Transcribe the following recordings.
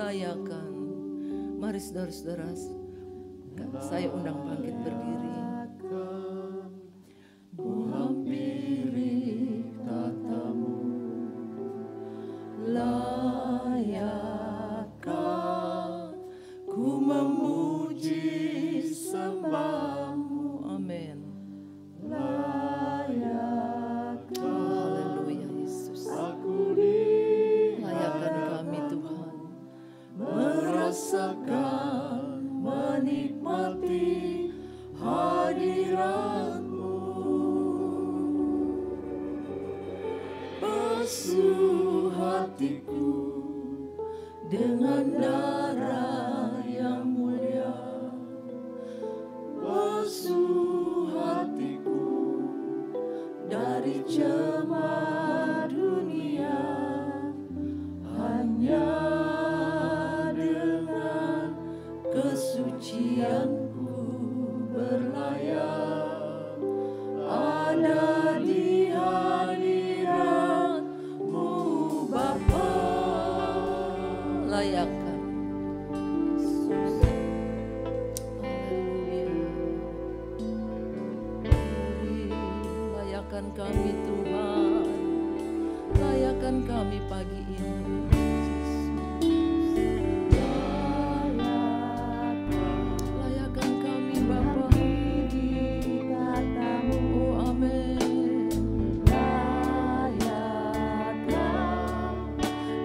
layakan. Mari saudara-saudara, saya undang bangkit berdiri. Ku hampiri tatamu, layakan ku memuji sembahmu. Amin. Haleluya Yesus. Layakan kami Tuhan, merasakan, menikmati hadirat-Mu. Basuh hatiku dengan darah yang mulia. Basuh hatiku dari cemar dunia. Hanya dengan kesucianku berlayar, ada di hadirat-Mu Bapa. Layakan Yesus. Haleluya. Layakan kami Tuhan, layakan kami pagi ini. Layakan kami Bapa. Oh amin. Layakan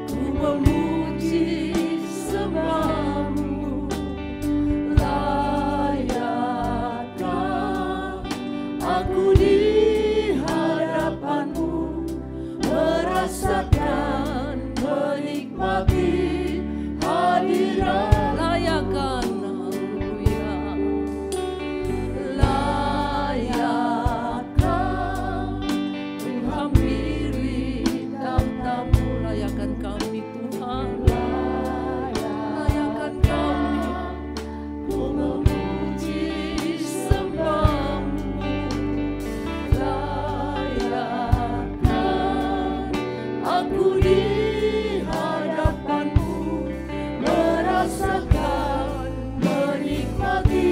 ku memuji sembahmu. Layakan aku di hadapan-Mu, merasakan, menikmati hadirat. Layakan, haleluya. Layakan ku hampiri tahta-Mu. Layakan kami Tuhan, layakan kami ku memuji sembah-Mu. Layakan aku di hadapan-Mu, merasakan, menikmati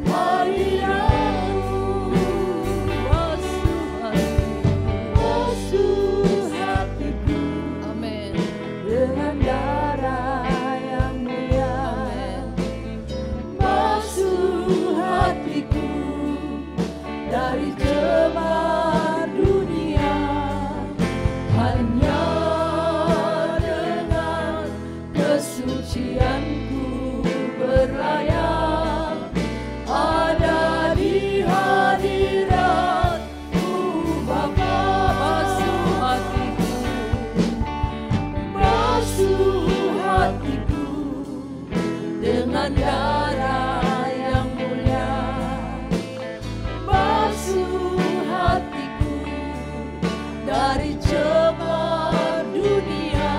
hadirat-Mu. Basuh hatiku, amin, dengan darah yang mulia. Basuh hatiku dari cemar dunia. Hanya dengan kesucianku berlayar, ada di hadirat-Mu Bapa. Basuh hatiku, basuh hatiku dengan darah yang mulia. Basuh hatiku dari cemar dunia.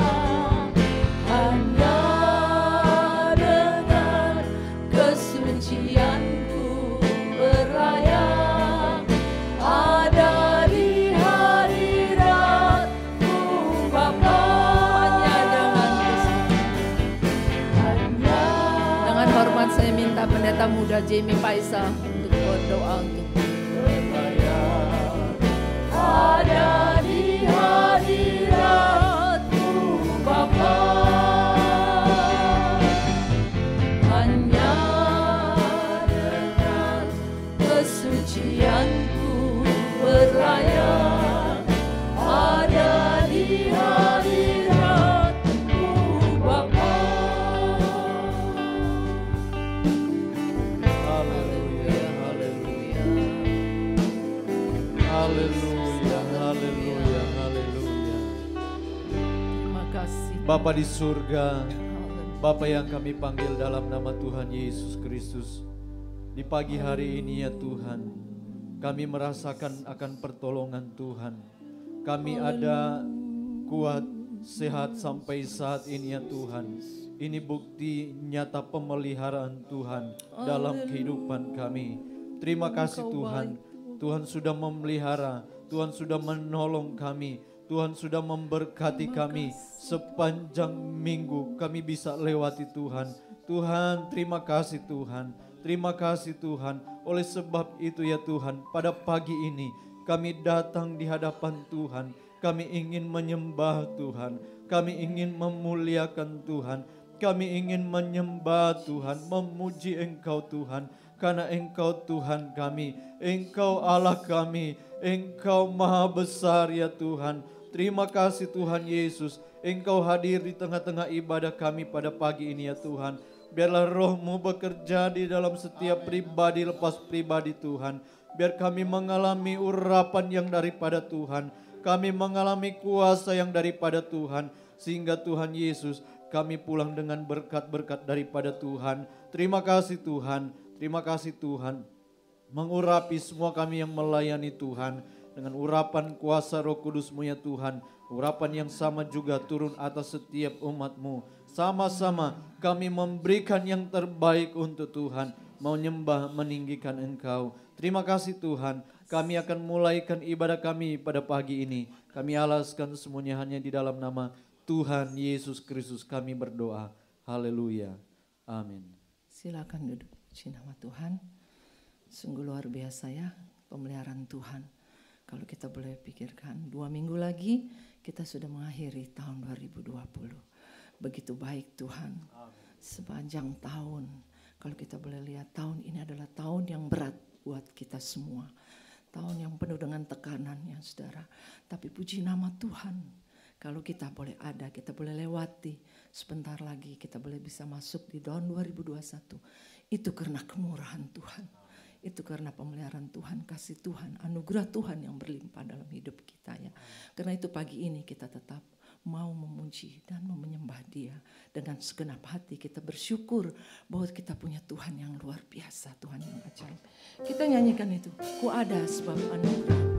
Hanya dengan kesucianku berlayar, ada di hadirat-Mu Bapa. Dengan hormat saya minta pendeta muda Jamie Paisa untuk berdoa untuk ada di hadirat-Mu Bapa. Hanya dengan kesucianku berlayar, ada di hadirat-Mu Bapa. Haleluya, haleluya. Haleluya, haleluya, haleluya. Terima kasih. Bapa di surga, Haleluya. Bapa yang kami panggil dalam nama Tuhan Yesus Kristus. Di pagi hari ini ya Tuhan, kami merasakan akan pertolongan Tuhan. Kami ada kuat, sehat sampai saat ini ya Tuhan. Ini bukti nyata pemeliharaan Tuhan dalam kehidupan kami. Terima kasih Tuhan. Tuhan sudah memelihara, Tuhan sudah menolong kami. Tuhan sudah memberkati kami sepanjang minggu kami bisa lewati Tuhan. Tuhan, terima kasih Tuhan. Terima kasih Tuhan. Oleh sebab itu ya Tuhan, pada pagi ini kami datang di hadapan Tuhan. Kami ingin menyembah Tuhan. Kami ingin memuliakan Tuhan. Kami ingin menyembah Tuhan, memuji Engkau Tuhan. Karena Engkau Tuhan kami, Engkau Allah kami, Engkau maha besar ya Tuhan. Terima kasih Tuhan Yesus, Engkau hadir di tengah-tengah ibadah kami pada pagi ini ya Tuhan. Biarlah roh-Mu bekerja di dalam setiap pribadi lepas pribadi Tuhan. Biar kami mengalami urapan yang daripada Tuhan. Kami mengalami kuasa yang daripada Tuhan. Sehingga Tuhan Yesus, kami pulang dengan berkat-berkat daripada Tuhan. Terima kasih Tuhan. Terima kasih Tuhan. Mengurapi semua kami yang melayani Tuhan. Dengan urapan kuasa Roh Kudus-Mu ya Tuhan. Urapan yang sama juga turun atas setiap umat-Mu. Sama-sama kami memberikan yang terbaik untuk Tuhan. Menyembah, meninggikan Engkau. Terima kasih Tuhan. Kami akan mulaikan ibadah kami pada pagi ini. Kami alaskan semuanya hanya di dalam nama Tuhan Yesus Kristus kami berdoa. Haleluya. Amin. Silakan duduk. Puji nama Tuhan. Sungguh luar biasa ya pemeliharaan Tuhan. Kalau kita boleh pikirkan 2 minggu lagi kita sudah mengakhiri tahun 2020. Begitu baik Tuhan. Sepanjang tahun. Kalau kita boleh lihat tahun ini adalah tahun yang berat buat kita semua. Tahun yang penuh dengan tekanan ya saudara. Tapi puji nama Tuhan. Kalau kita boleh ada, kita boleh lewati. Sebentar lagi kita boleh bisa masuk di tahun 2021. Itu karena kemurahan Tuhan. Itu karena pemeliharaan Tuhan, kasih Tuhan, anugerah Tuhan yang berlimpah dalam hidup kita ya. Karena itu pagi ini kita tetap mau memuji dan menyembah Dia dengan segenap hati. Kita bersyukur bahwa kita punya Tuhan yang luar biasa, Tuhan yang ajaib. Kita nyanyikan itu, ku ada sebab anugerah.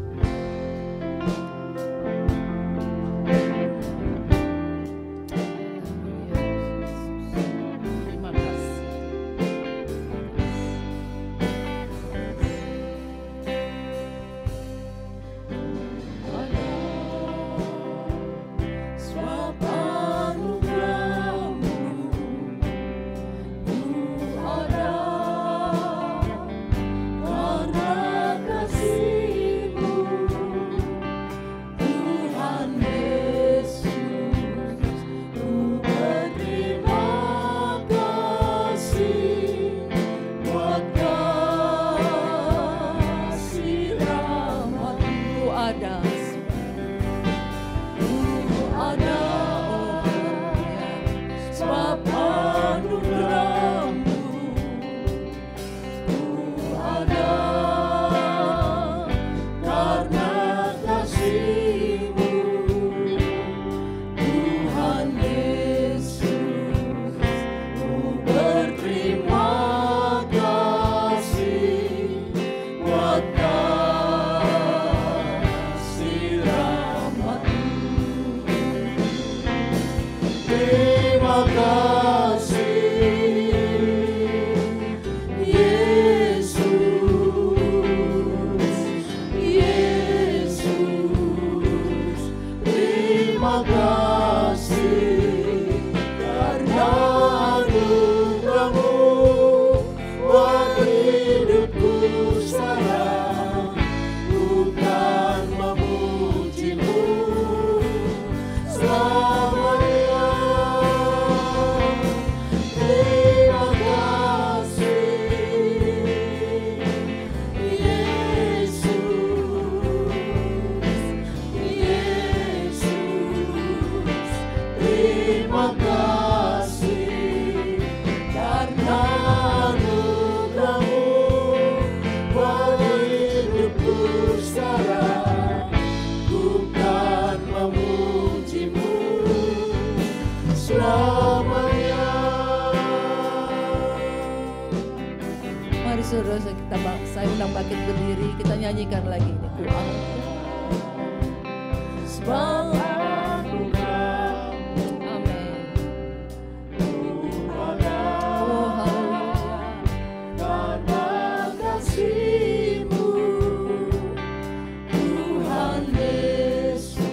Saya undang bangkit berdiri, kita nyanyikan lagi ini. Ku ada sebab anugerah. Amin. Ku ada, oh haleluya, karena kasih-Mu Tuhan Yesus.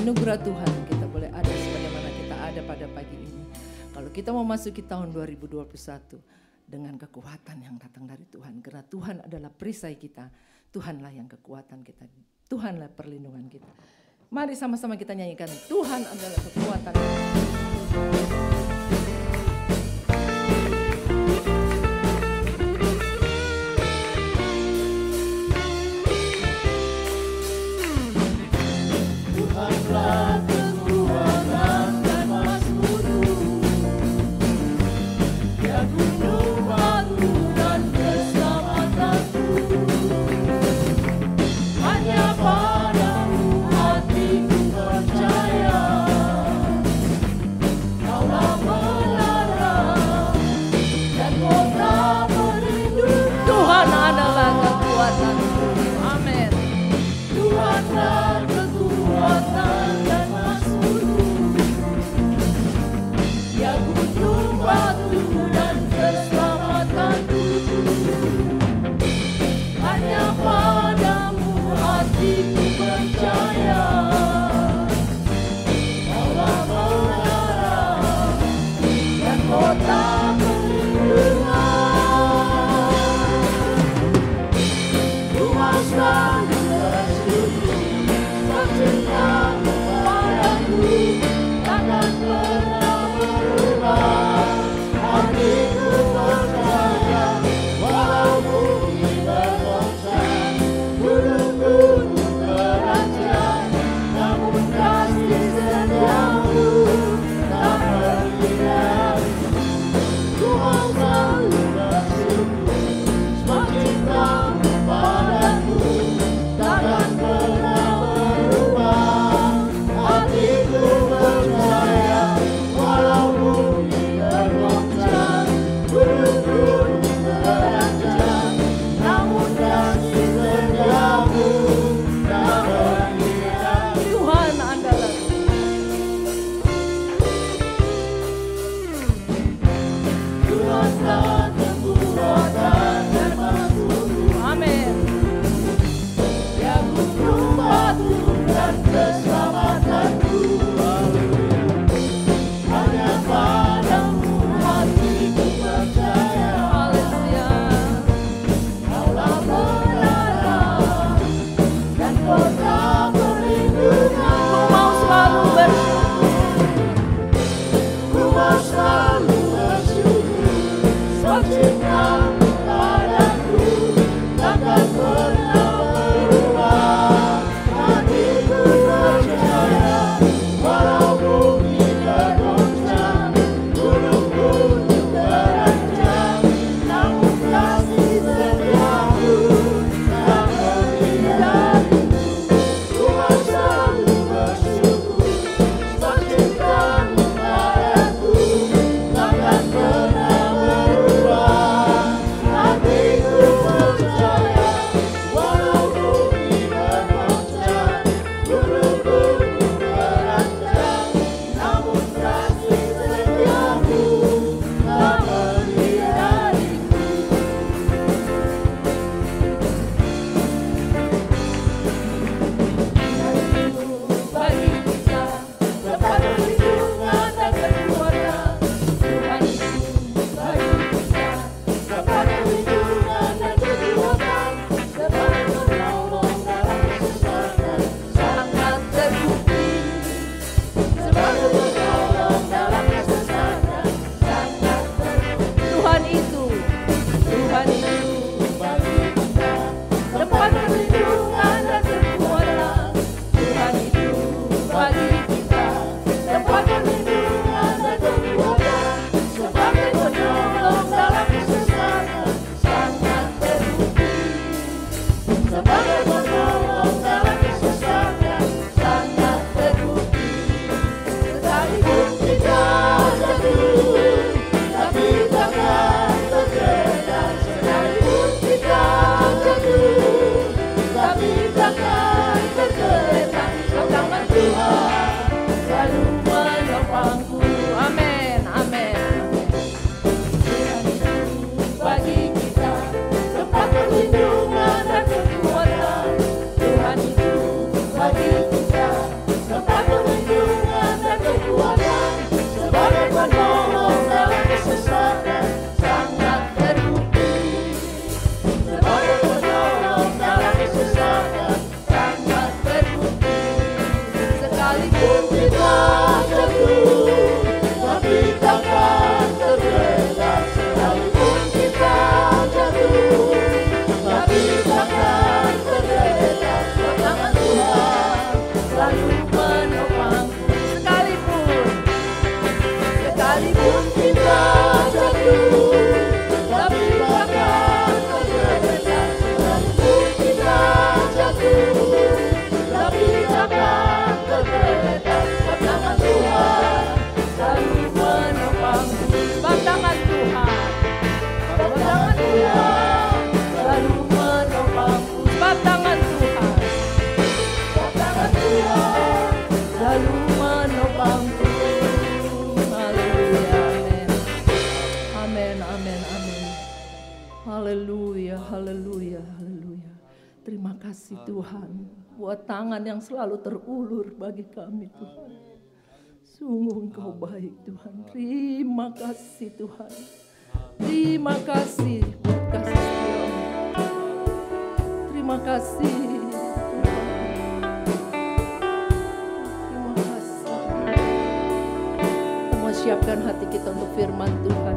anugerah Tuhan kita boleh ada sebagaimana kita ada pada pagi ini. Kalau kita mau masuki tahun 2021 dengan kekuatan yang datang dari Tuhan. Karena Tuhan adalah perisai kita, Tuhanlah yang kekuatan kita, Tuhanlah perlindungan kita. Mari sama-sama kita nyanyikan, Tuhan adalah kekuatan kita. Amin, amin, amin. Haleluya, haleluya, haleluya. Terima kasih Tuhan buat tangan yang selalu terulur bagi kami Tuhan. Sungguh Engkau baik Tuhan. Terima kasih Tuhan. Terima kasih buat kasih setiamu. Terima kasih Tuhan. Terima kasih. Kita mau siapkan hati kita untuk firman Tuhan.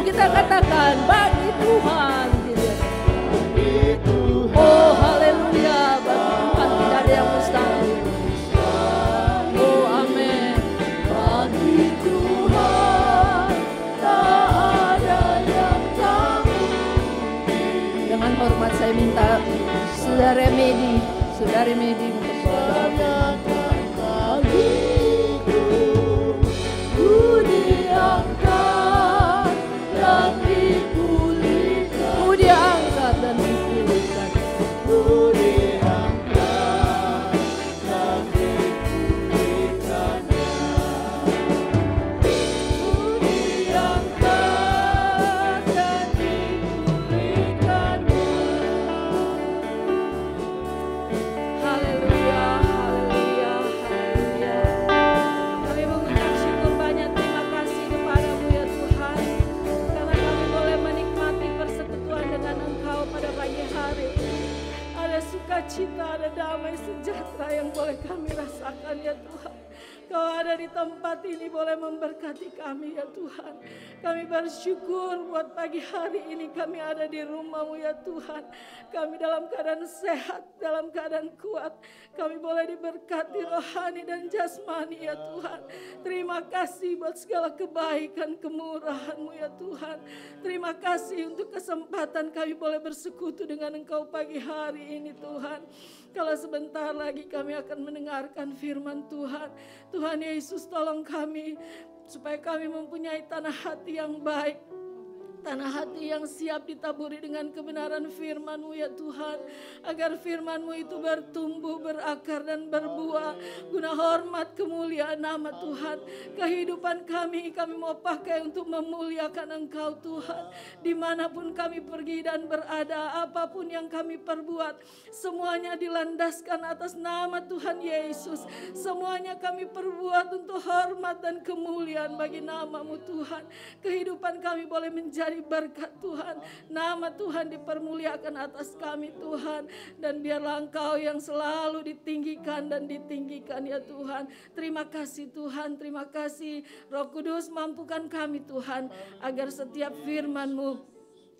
Kita katakan bagi Tuhan. Oh haleluya, bagi Tuhan tidak ada yang mustahil. Oh amin. Bagi Tuhan tak ada yang tak mungkin. Dengan hormat saya minta Saudara Medi untuk berdoa. di tempat ini boleh memberkati kami ya Tuhan. Kami bersyukur buat pagi hari ini kami ada di rumah-Mu ya Tuhan. Kami dalam keadaan sehat, dalam keadaan kuat. Kami boleh diberkati rohani dan jasmani ya Tuhan. Terima kasih buat segala kebaikan kemurahan-Mu ya Tuhan. Terima kasih untuk kesempatan kami boleh bersekutu dengan Engkau pagi hari ini Tuhan. Kalau sebentar lagi kami akan mendengarkan firman Tuhan. Tuhan Yesus tolong kami supaya kami mempunyai tanah hati yang baik. Tanah hati yang siap ditaburi dengan kebenaran firman-Mu ya Tuhan. Agar firman-Mu itu bertumbuh, berakar dan berbuah. Guna hormat kemuliaan nama Tuhan. Kehidupan kami mau pakai untuk memuliakan Engkau Tuhan. Dimanapun kami pergi dan berada, apapun yang kami perbuat, semuanya dilandaskan atas nama Tuhan Yesus. Semuanya kami perbuat untuk hormat dan kemuliaan bagi nama-Mu Tuhan. Kehidupan kami boleh menjadi berkat Tuhan. Nama Tuhan dipermuliakan atas kami Tuhan. Dan biarlah Engkau yang selalu ditinggikan dan ditinggikan ya Tuhan. Terima kasih Tuhan, terima kasih Roh Kudus, mampukan kami Tuhan. Agar setiap firman-Mu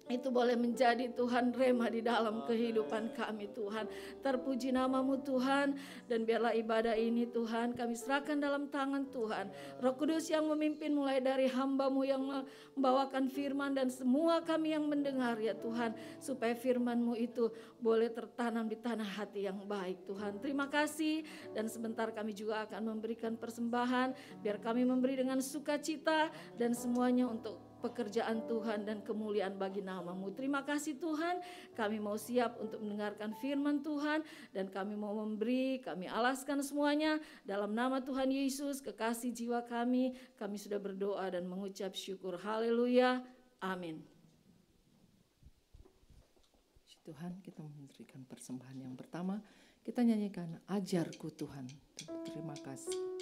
itu boleh menjadi Tuhan rema di dalam kehidupan kami Tuhan. Terpuji nama-Mu Tuhan. Dan biarlah ibadah ini Tuhan kami serahkan dalam tangan Tuhan. Roh Kudus yang memimpin mulai dari hamba-Mu yang membawakan firman dan semua kami yang mendengar ya Tuhan. Supaya firman-Mu itu boleh tertanam di tanah hati yang baik Tuhan. Terima kasih. Dan sebentar kami juga akan memberikan persembahan. Biar kami memberi dengan sukacita dan semuanya untuk pekerjaan Tuhan dan kemuliaan bagi nama-Mu. Terima kasih Tuhan, kami mau siap untuk mendengarkan firman Tuhan dan kami mau memberi, kami alaskan semuanya dalam nama Tuhan Yesus, kekasih jiwa kami sudah berdoa dan mengucap syukur. Haleluya, amin. Tuhan, kita memberikan persembahan yang pertama, kita nyanyikan Ajarku Tuhan. Terima kasih.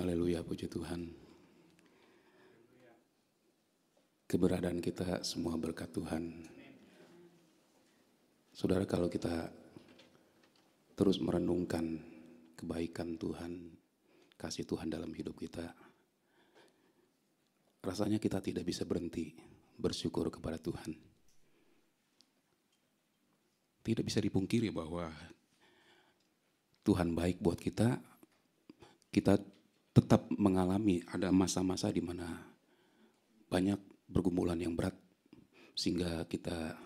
Haleluya, puji Tuhan. Keberadaan kita semua berkat Tuhan. Saudara, kalau kita terus merenungkan kebaikan Tuhan, kasih Tuhan dalam hidup kita, rasanya kita tidak bisa berhenti bersyukur kepada Tuhan. Tidak bisa dipungkiri bahwa Tuhan baik buat kita. Kita tetap mengalami ada masa-masa di mana banyak pergumulan yang berat sehingga kita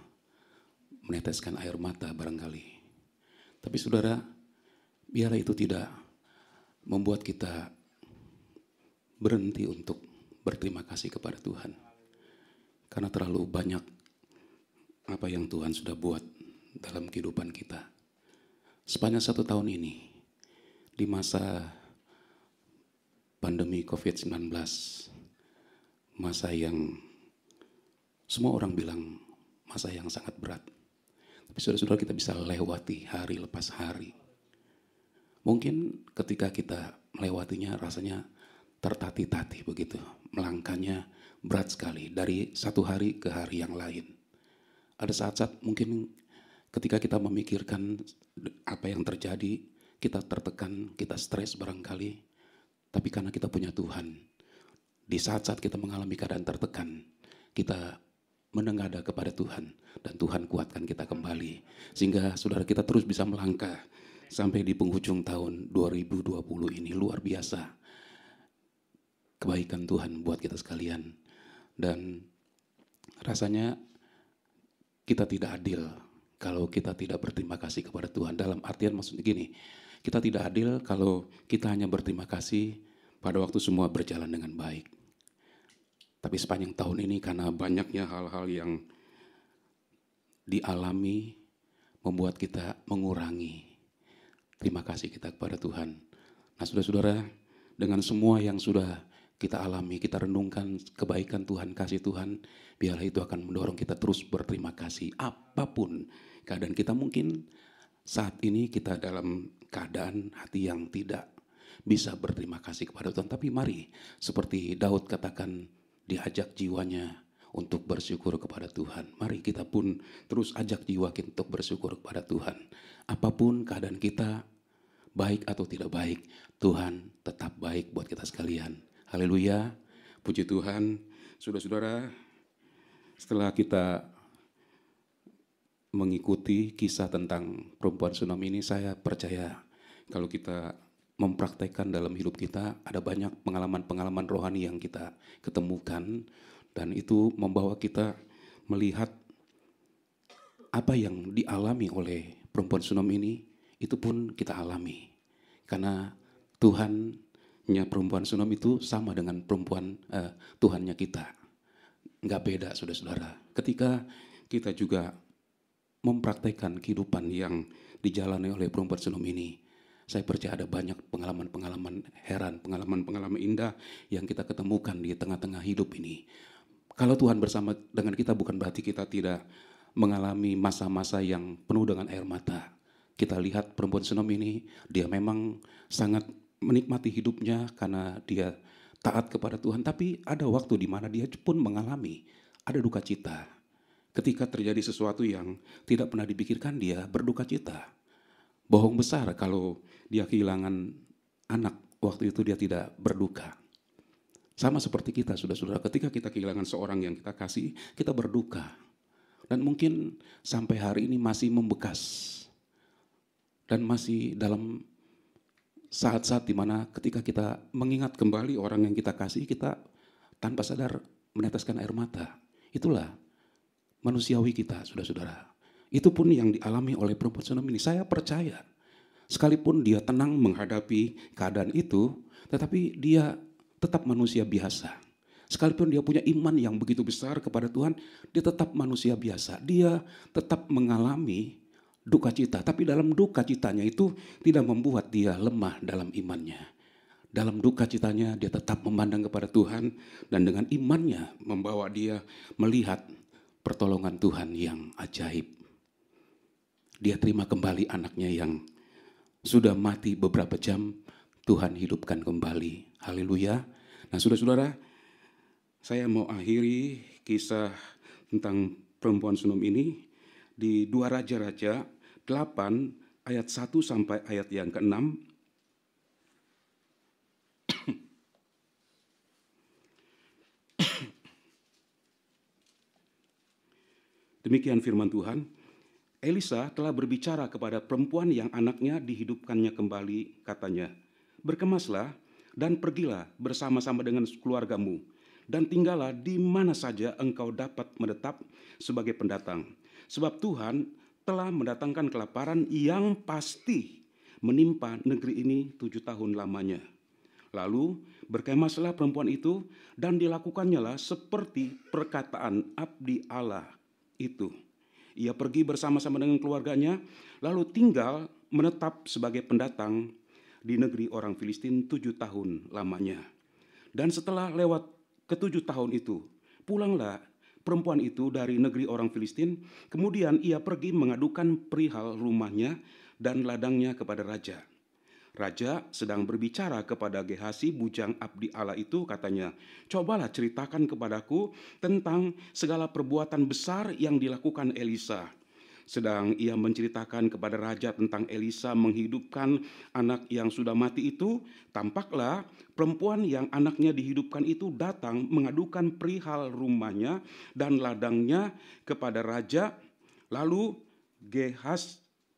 meneteskan air mata barangkali. Tapi saudara, biarlah itu tidak membuat kita berhenti untuk berterima kasih kepada Tuhan. Karena terlalu banyak apa yang Tuhan sudah buat dalam kehidupan kita. Sepanjang 1 tahun ini, di masa pandemi COVID-19, masa yang semua orang bilang masa yang sangat berat. Tapi saudara-saudara, kita bisa lewati hari lepas hari. Mungkin ketika kita melewatinya rasanya tertatih-tatih begitu. Melangkahnya berat sekali dari satu hari ke hari yang lain. Ada saat-saat mungkin ketika kita memikirkan apa yang terjadi, kita tertekan, kita stres barangkali. Tapi karena kita punya Tuhan, di saat-saat kita mengalami keadaan tertekan, kita menengadah kepada Tuhan, dan Tuhan kuatkan kita kembali. Sehingga saudara kita terus bisa melangkah sampai di penghujung tahun 2020 ini. Luar biasa kebaikan Tuhan buat kita sekalian. Dan rasanya kita tidak adil kalau kita tidak berterima kasih kepada Tuhan. Dalam artian maksudnya gini, kita tidak adil kalau kita hanya berterima kasih pada waktu semua berjalan dengan baik. Tapi sepanjang tahun ini karena banyaknya hal-hal yang dialami membuat kita mengurangi terima kasih kita kepada Tuhan. Nah saudara-saudara, dengan semua yang sudah kita alami, kita renungkan kebaikan Tuhan, kasih Tuhan, biarlah itu akan mendorong kita terus berterima kasih. Apapun keadaan kita, mungkin saat ini kita dalam keadaan hati yang tidak bisa berterima kasih kepada Tuhan. Tapi mari, seperti Daud katakan, diajak jiwanya untuk bersyukur kepada Tuhan. Mari kita pun terus ajak jiwa kita untuk bersyukur kepada Tuhan. Apapun keadaan kita, baik atau tidak baik, Tuhan tetap baik buat kita sekalian. Haleluya, puji Tuhan. Saudara-saudara, setelah kita mengikuti kisah tentang perempuan Sunam ini, saya percaya kalau kita mempraktekkan dalam hidup kita, ada banyak pengalaman-pengalaman rohani yang kita ketemukan, dan itu membawa kita melihat apa yang dialami oleh perempuan Sunam ini, itu pun kita alami. Karena Tuhannya perempuan Sunam itu sama dengan perempuan Tuhannya kita. Nggak beda, saudara-saudara. Ketika kita juga mempraktekkan kehidupan yang dijalani oleh perempuan Sunam ini, saya percaya ada banyak pengalaman-pengalaman heran, pengalaman-pengalaman indah yang kita ketemukan di tengah-tengah hidup ini. Kalau Tuhan bersama dengan kita bukan berarti kita tidak mengalami masa-masa yang penuh dengan air mata. Kita lihat perempuan Sunam ini, dia memang sangat menikmati hidupnya karena dia taat kepada Tuhan. Tapi ada waktu di mana dia pun mengalami ada duka cita. Ketika terjadi sesuatu yang tidak pernah dipikirkan, dia berduka cita. Bohong besar kalau dia kehilangan anak, waktu itu dia tidak berduka. Sama seperti kita, saudara-saudara, ketika kita kehilangan seorang yang kita kasih, kita berduka. Dan mungkin sampai hari ini masih membekas. Dan masih dalam saat-saat dimana ketika kita mengingat kembali orang yang kita kasih, kita tanpa sadar meneteskan air mata. Itulah manusiawi kita, saudara-saudara. Itu pun yang dialami oleh perempuan Sunam ini. Saya percaya, sekalipun dia tenang menghadapi keadaan itu, tetapi dia tetap manusia biasa. Sekalipun dia punya iman yang begitu besar kepada Tuhan, dia tetap manusia biasa. Dia tetap mengalami duka cita, tapi dalam duka citanya itu tidak membuat dia lemah dalam imannya. Dalam duka citanya dia tetap memandang kepada Tuhan, dan dengan imannya membawa dia melihat pertolongan Tuhan yang ajaib. Dia terima kembali anaknya yang sudah mati beberapa jam, Tuhan hidupkan kembali. Haleluya. Nah saudara-saudara, saya mau akhiri kisah tentang perempuan Sunam ini di 2 Raja-Raja 8 ayat 1 sampai ayat yang ke-6. Demikian firman Tuhan. Elisa telah berbicara kepada perempuan yang anaknya dihidupkannya kembali, katanya, "Berkemaslah dan pergilah bersama-sama dengan keluargamu, dan tinggallah di mana saja engkau dapat menetap sebagai pendatang. Sebab Tuhan telah mendatangkan kelaparan yang pasti menimpa negeri ini 7 tahun lamanya." Lalu berkemaslah perempuan itu, dan dilakukannya seperti perkataan abdi Allah itu. Ia pergi bersama-sama dengan keluarganya, lalu tinggal menetap sebagai pendatang di negeri orang Filistin 7 tahun lamanya. Dan setelah lewat ke-7 tahun itu, pulanglah perempuan itu dari negeri orang Filistin. Kemudian ia pergi mengadukan perihal rumahnya dan ladangnya kepada raja. Raja sedang berbicara kepada Gehasi, bujang abdi Allah itu, katanya, "Cobalah ceritakan kepadaku tentang segala perbuatan besar yang dilakukan Elisa." Sedang ia menceritakan kepada raja tentang Elisa menghidupkan anak yang sudah mati itu, tampaklah perempuan yang anaknya dihidupkan itu datang mengadukan perihal rumahnya dan ladangnya kepada raja. Lalu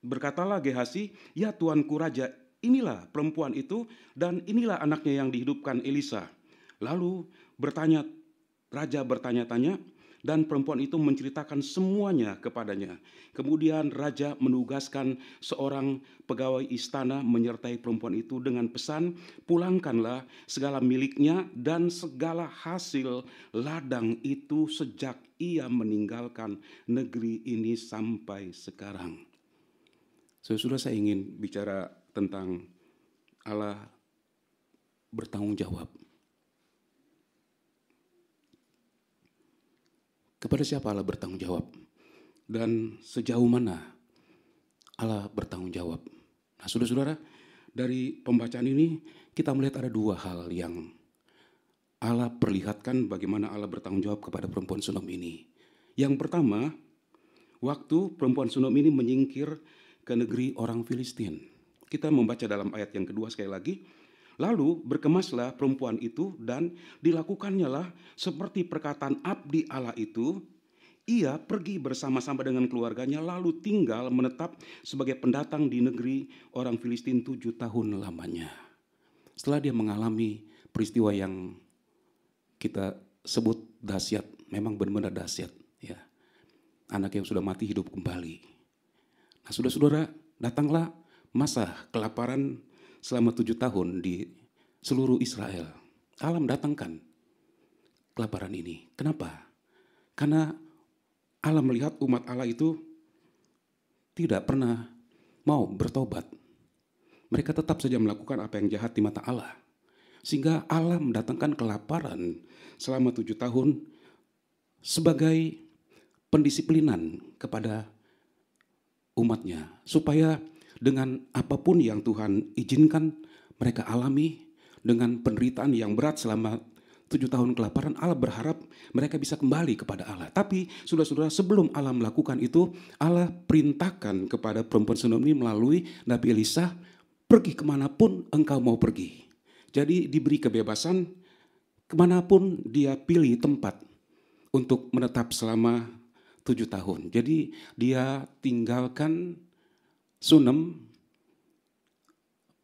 berkatalah Gehasi, "Ya tuanku raja, inilah perempuan itu dan inilah anaknya yang dihidupkan Elisa." Lalu raja bertanya-tanya, dan perempuan itu menceritakan semuanya kepadanya. Kemudian raja menugaskan seorang pegawai istana menyertai perempuan itu dengan pesan, "Pulangkanlah segala miliknya dan segala hasil ladang itu sejak ia meninggalkan negeri ini sampai sekarang." Saudara, saya ingin bicara tentang Allah bertanggung jawab. Kepada siapa Allah bertanggung jawab? Dan sejauh mana Allah bertanggung jawab? Nah, saudara-saudara, dari pembacaan ini kita melihat ada 2 hal yang Allah perlihatkan bagaimana Allah bertanggung jawab kepada perempuan Sunem ini. Yang pertama, waktu perempuan Sunem ini menyingkir ke negeri orang Filistin. Kita membaca dalam ayat yang kedua sekali lagi. Lalu berkemaslah perempuan itu dan dilakukannya seperti perkataan abdi Allah itu. Ia pergi bersama-sama dengan keluarganya lalu tinggal menetap sebagai pendatang di negeri orang Filistin 7 tahun lamanya. Setelah dia mengalami peristiwa yang kita sebut dahsyat, memang benar-benar dahsyat, ya. Anak yang sudah mati hidup kembali. Nah, saudara-saudara, datanglah masa kelaparan selama 7 tahun di seluruh Israel. Allah mendatangkan kelaparan ini. Kenapa? Karena Allah melihat umat Allah itu tidak pernah mau bertobat. Mereka tetap saja melakukan apa yang jahat di mata Allah. Sehingga Allah mendatangkan kelaparan selama 7 tahun sebagai pendisiplinan kepada umatnya. Supaya dengan apapun yang Tuhan izinkan mereka alami, dengan penderitaan yang berat selama 7 tahun kelaparan, Allah berharap mereka bisa kembali kepada Allah. Tapi saudara-saudara, sebelum Allah melakukan itu, Allah perintahkan kepada perempuan Sunem ini melalui Nabi Elisa, "Pergi kemanapun engkau mau pergi." Jadi diberi kebebasan kemanapun dia pilih tempat untuk menetap selama 7 tahun. Jadi dia tinggalkan Sunem,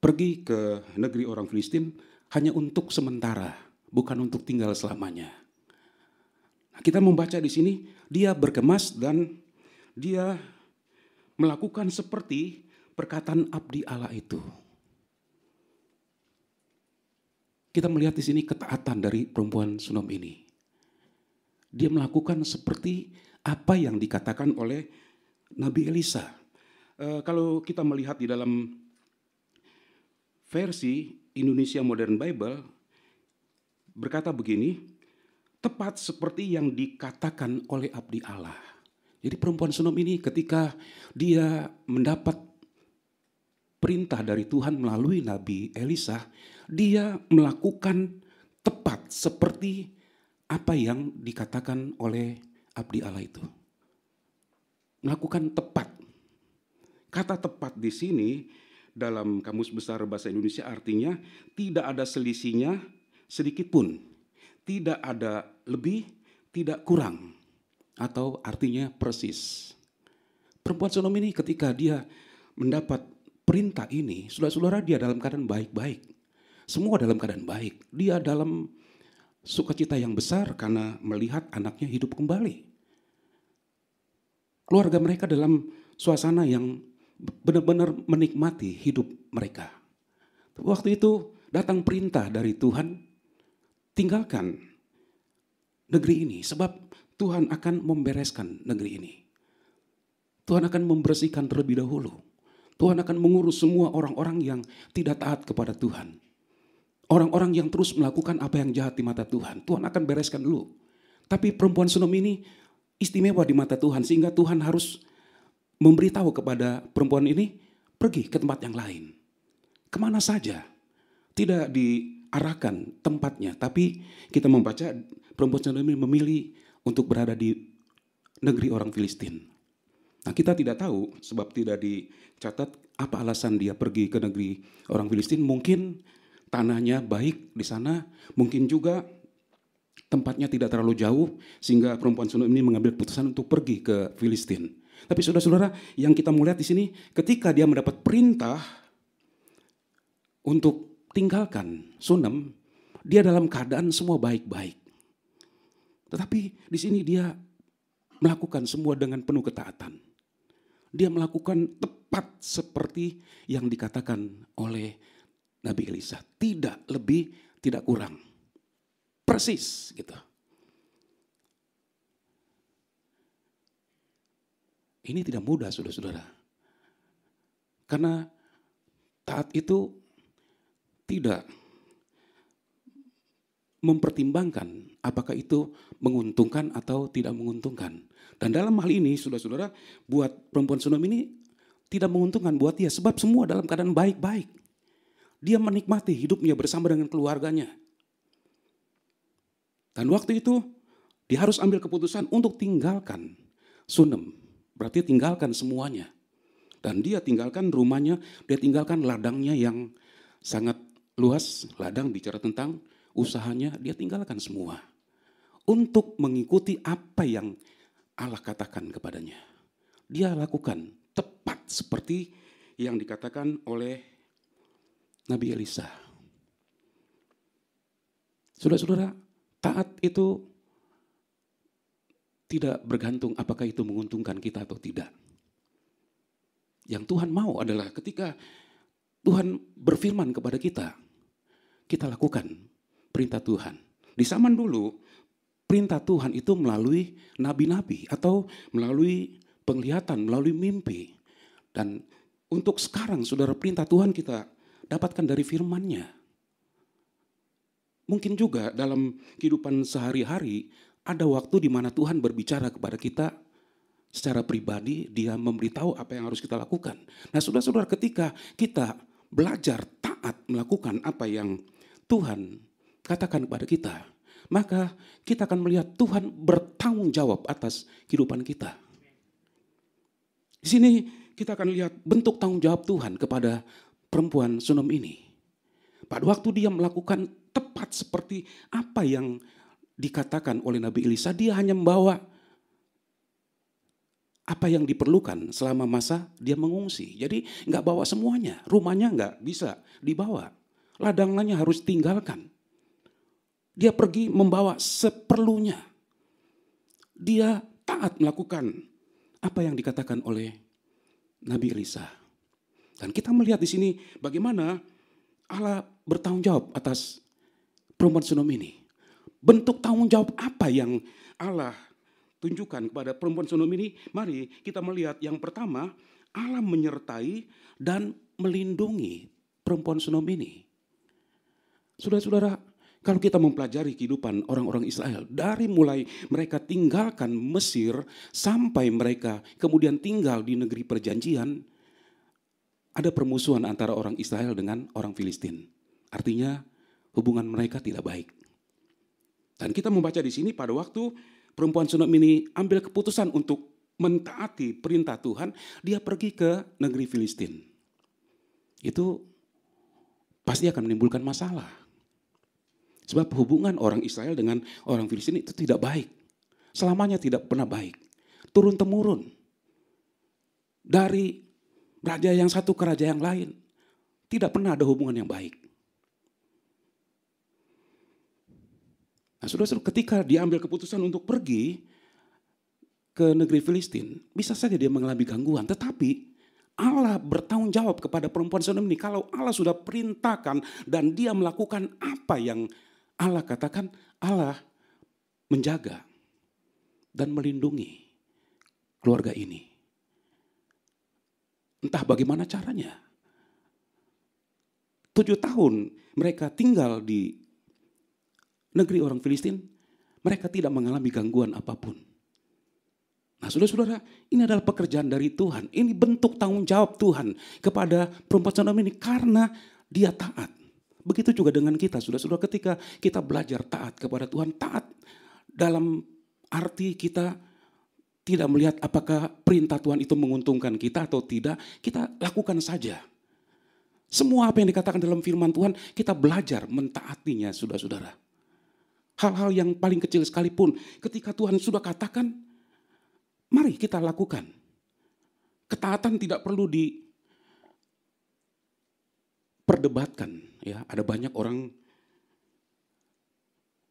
pergi ke negeri orang Filistin hanya untuk sementara, bukan untuk tinggal selamanya. Nah, kita membaca di sini, dia berkemas dan dia melakukan seperti perkataan abdi Allah itu. Kita melihat di sini ketaatan dari perempuan Sunem ini. Dia melakukan seperti apa yang dikatakan oleh Nabi Elisa. Kalau kita melihat di dalam versi Indonesia Modern Bible, berkata begini, tepat seperti yang dikatakan oleh abdi Allah. Jadi perempuan Sunem ini ketika dia mendapat perintah dari Tuhan melalui Nabi Elisa, dia melakukan tepat seperti apa yang dikatakan oleh abdi Allah itu. Melakukan tepat. Kata tepat di sini dalam Kamus Besar Bahasa Indonesia artinya tidak ada selisihnya sedikit pun. Tidak ada lebih, tidak kurang. atau artinya persis. Perempuan Sodom ini ketika dia mendapat perintah ini, saudara-saudara, dia dalam keadaan baik-baik. Semua dalam keadaan baik. Dia dalam sukacita yang besar karena melihat anaknya hidup kembali. Keluarga mereka dalam suasana yang benar-benar menikmati hidup mereka. Waktu itu datang perintah dari Tuhan, tinggalkan negeri ini sebab Tuhan akan membereskan negeri ini. Tuhan akan membersihkan terlebih dahulu. Tuhan akan mengurus semua orang-orang yang tidak taat kepada Tuhan. Orang-orang yang terus melakukan apa yang jahat di mata Tuhan. Tuhan akan bereskan dulu. Tapi perempuan Sodom ini istimewa di mata Tuhan sehingga Tuhan harus memberitahu kepada perempuan ini pergi ke tempat yang lain. Kemana saja. Tidak diarahkan tempatnya. Tapi kita membaca perempuan Sodom ini memilih untuk berada di negeri orang Filistin. Nah, kita tidak tahu sebab tidak dicatat apa alasan dia pergi ke negeri orang Filistin. Mungkin tanahnya baik di sana, mungkin juga tempatnya tidak terlalu jauh sehingga perempuan Sodom ini mengambil keputusan untuk pergi ke Filistin. Tapi saudara-saudara, yang kita mau lihat di sini ketika dia mendapat perintah untuk tinggalkan Sodom, dia dalam keadaan semua baik-baik. Tetapi di sini dia melakukan semua dengan penuh ketaatan. Dia melakukan tepat seperti yang dikatakan oleh Nabi Elisa. Tidak lebih, tidak kurang. Persis gitu. Ini tidak mudah, saudara-saudara. Karena taat itu tidak mempertimbangkan apakah itu menguntungkan atau tidak menguntungkan. Dan dalam hal ini, saudara-saudara, buat perempuan Sodom ini tidak menguntungkan buat dia. Sebab semua dalam keadaan baik-baik. Dia menikmati hidupnya bersama dengan keluarganya. Dan waktu itu, dia harus ambil keputusan untuk tinggalkan Sodom. Berarti tinggalkan semuanya. Dan dia tinggalkan rumahnya, dia tinggalkan ladangnya yang sangat luas. Ladang bicara tentang usahanya, dia tinggalkan semua. Untuk mengikuti apa yang Allah katakan kepadanya. Dia lakukan tepat seperti yang dikatakan oleh Nabi Elisa. Saudara-saudara, taat itu tidak bergantung apakah itu menguntungkan kita atau tidak. Yang Tuhan mau adalah ketika Tuhan berfirman kepada kita, kita lakukan perintah Tuhan. Di zaman dulu, perintah Tuhan itu melalui nabi-nabi atau melalui penglihatan, melalui mimpi. Dan untuk sekarang, saudara, perintah Tuhan kita dapatkan dari firman-Nya. Mungkin juga dalam kehidupan sehari-hari, ada waktu di mana Tuhan berbicara kepada kita secara pribadi, dia memberitahu apa yang harus kita lakukan. Nah, saudara-saudara, ketika kita belajar taat melakukan apa yang Tuhan katakan kepada kita, maka kita akan melihat Tuhan bertanggung jawab atas kehidupan kita. Di sini kita akan lihat bentuk tanggung jawab Tuhan kepada perempuan Sodom ini. Pada waktu dia melakukan tepat seperti apa yang dikatakan oleh Nabi Elisa, dia hanya membawa apa yang diperlukan selama masa dia mengungsi. Jadi nggak bawa semuanya, rumahnya nggak bisa dibawa, ladangnya harus tinggalkan. Dia pergi membawa seperlunya. Dia taat melakukan apa yang dikatakan oleh Nabi Elisa. Dan kita melihat di sini bagaimana Allah bertanggung jawab atas perempuan Sodom ini. Bentuk tanggung jawab apa yang Allah tunjukkan kepada perempuan Sodom ini? Mari kita melihat yang pertama, Allah menyertai dan melindungi perempuan Sodom ini. Saudara-saudara, kalau kita mempelajari kehidupan orang-orang Israel, dari mulai mereka tinggalkan Mesir sampai mereka kemudian tinggal di negeri perjanjian, ada permusuhan antara orang Israel dengan orang Filistin. Artinya hubungan mereka tidak baik. Dan kita membaca di sini pada waktu perempuan Sodom ini ambil keputusan untuk mentaati perintah Tuhan, dia pergi ke negeri Filistin. Itu pasti akan menimbulkan masalah. Sebab hubungan orang Israel dengan orang Filistin itu tidak baik. selamanya tidak pernah baik. Turun-temurun. Dari raja yang satu ke raja yang lain. Tidak pernah ada hubungan yang baik. Nah, saudara-saudara, ketika diambil keputusan untuk pergi ke negeri Filistin, bisa saja dia mengalami gangguan. Tetapi Allah bertanggung jawab kepada perempuan Sodom ini. Kalau Allah sudah perintahkan dan dia melakukan apa yang Allah katakan, Allah menjaga dan melindungi keluarga ini. Entah bagaimana caranya. 7 tahun mereka tinggal di negeri orang Filistin, mereka tidak mengalami gangguan apapun. Nah, saudara-saudara, ini adalah pekerjaan dari Tuhan. Ini bentuk tanggung jawab Tuhan kepada perempuan Sodom ini karena dia taat. Begitu juga dengan kita, saudara-saudara, ketika kita belajar taat kepada Tuhan, taat dalam arti kita tidak melihat apakah perintah Tuhan itu menguntungkan kita atau tidak, kita lakukan saja. Semua apa yang dikatakan dalam firman Tuhan, kita belajar mentaatinya, saudara-saudara. Hal-hal yang paling kecil sekalipun, ketika Tuhan sudah katakan, mari kita lakukan. Ketaatan tidak perlu diperdebatkan. Ya, ada banyak orang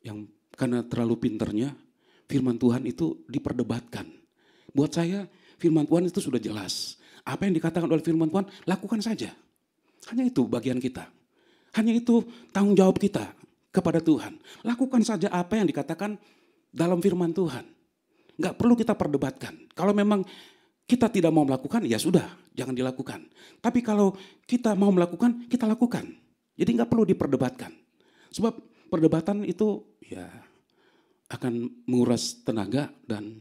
yang karena terlalu pinternya, firman Tuhan itu diperdebatkan. Buat saya, firman Tuhan itu sudah jelas. Apa yang dikatakan oleh firman Tuhan, lakukan saja. Hanya itu bagian kita. Hanya itu tanggung jawab kita kepada Tuhan. Lakukan saja apa yang dikatakan dalam firman Tuhan. Nggak perlu kita perdebatkan. Kalau memang kita tidak mau melakukan, ya sudah, jangan dilakukan. Tapi kalau kita mau melakukan, kita lakukan. Jadi nggak perlu diperdebatkan. Sebab perdebatan itu ya akan menguras tenaga dan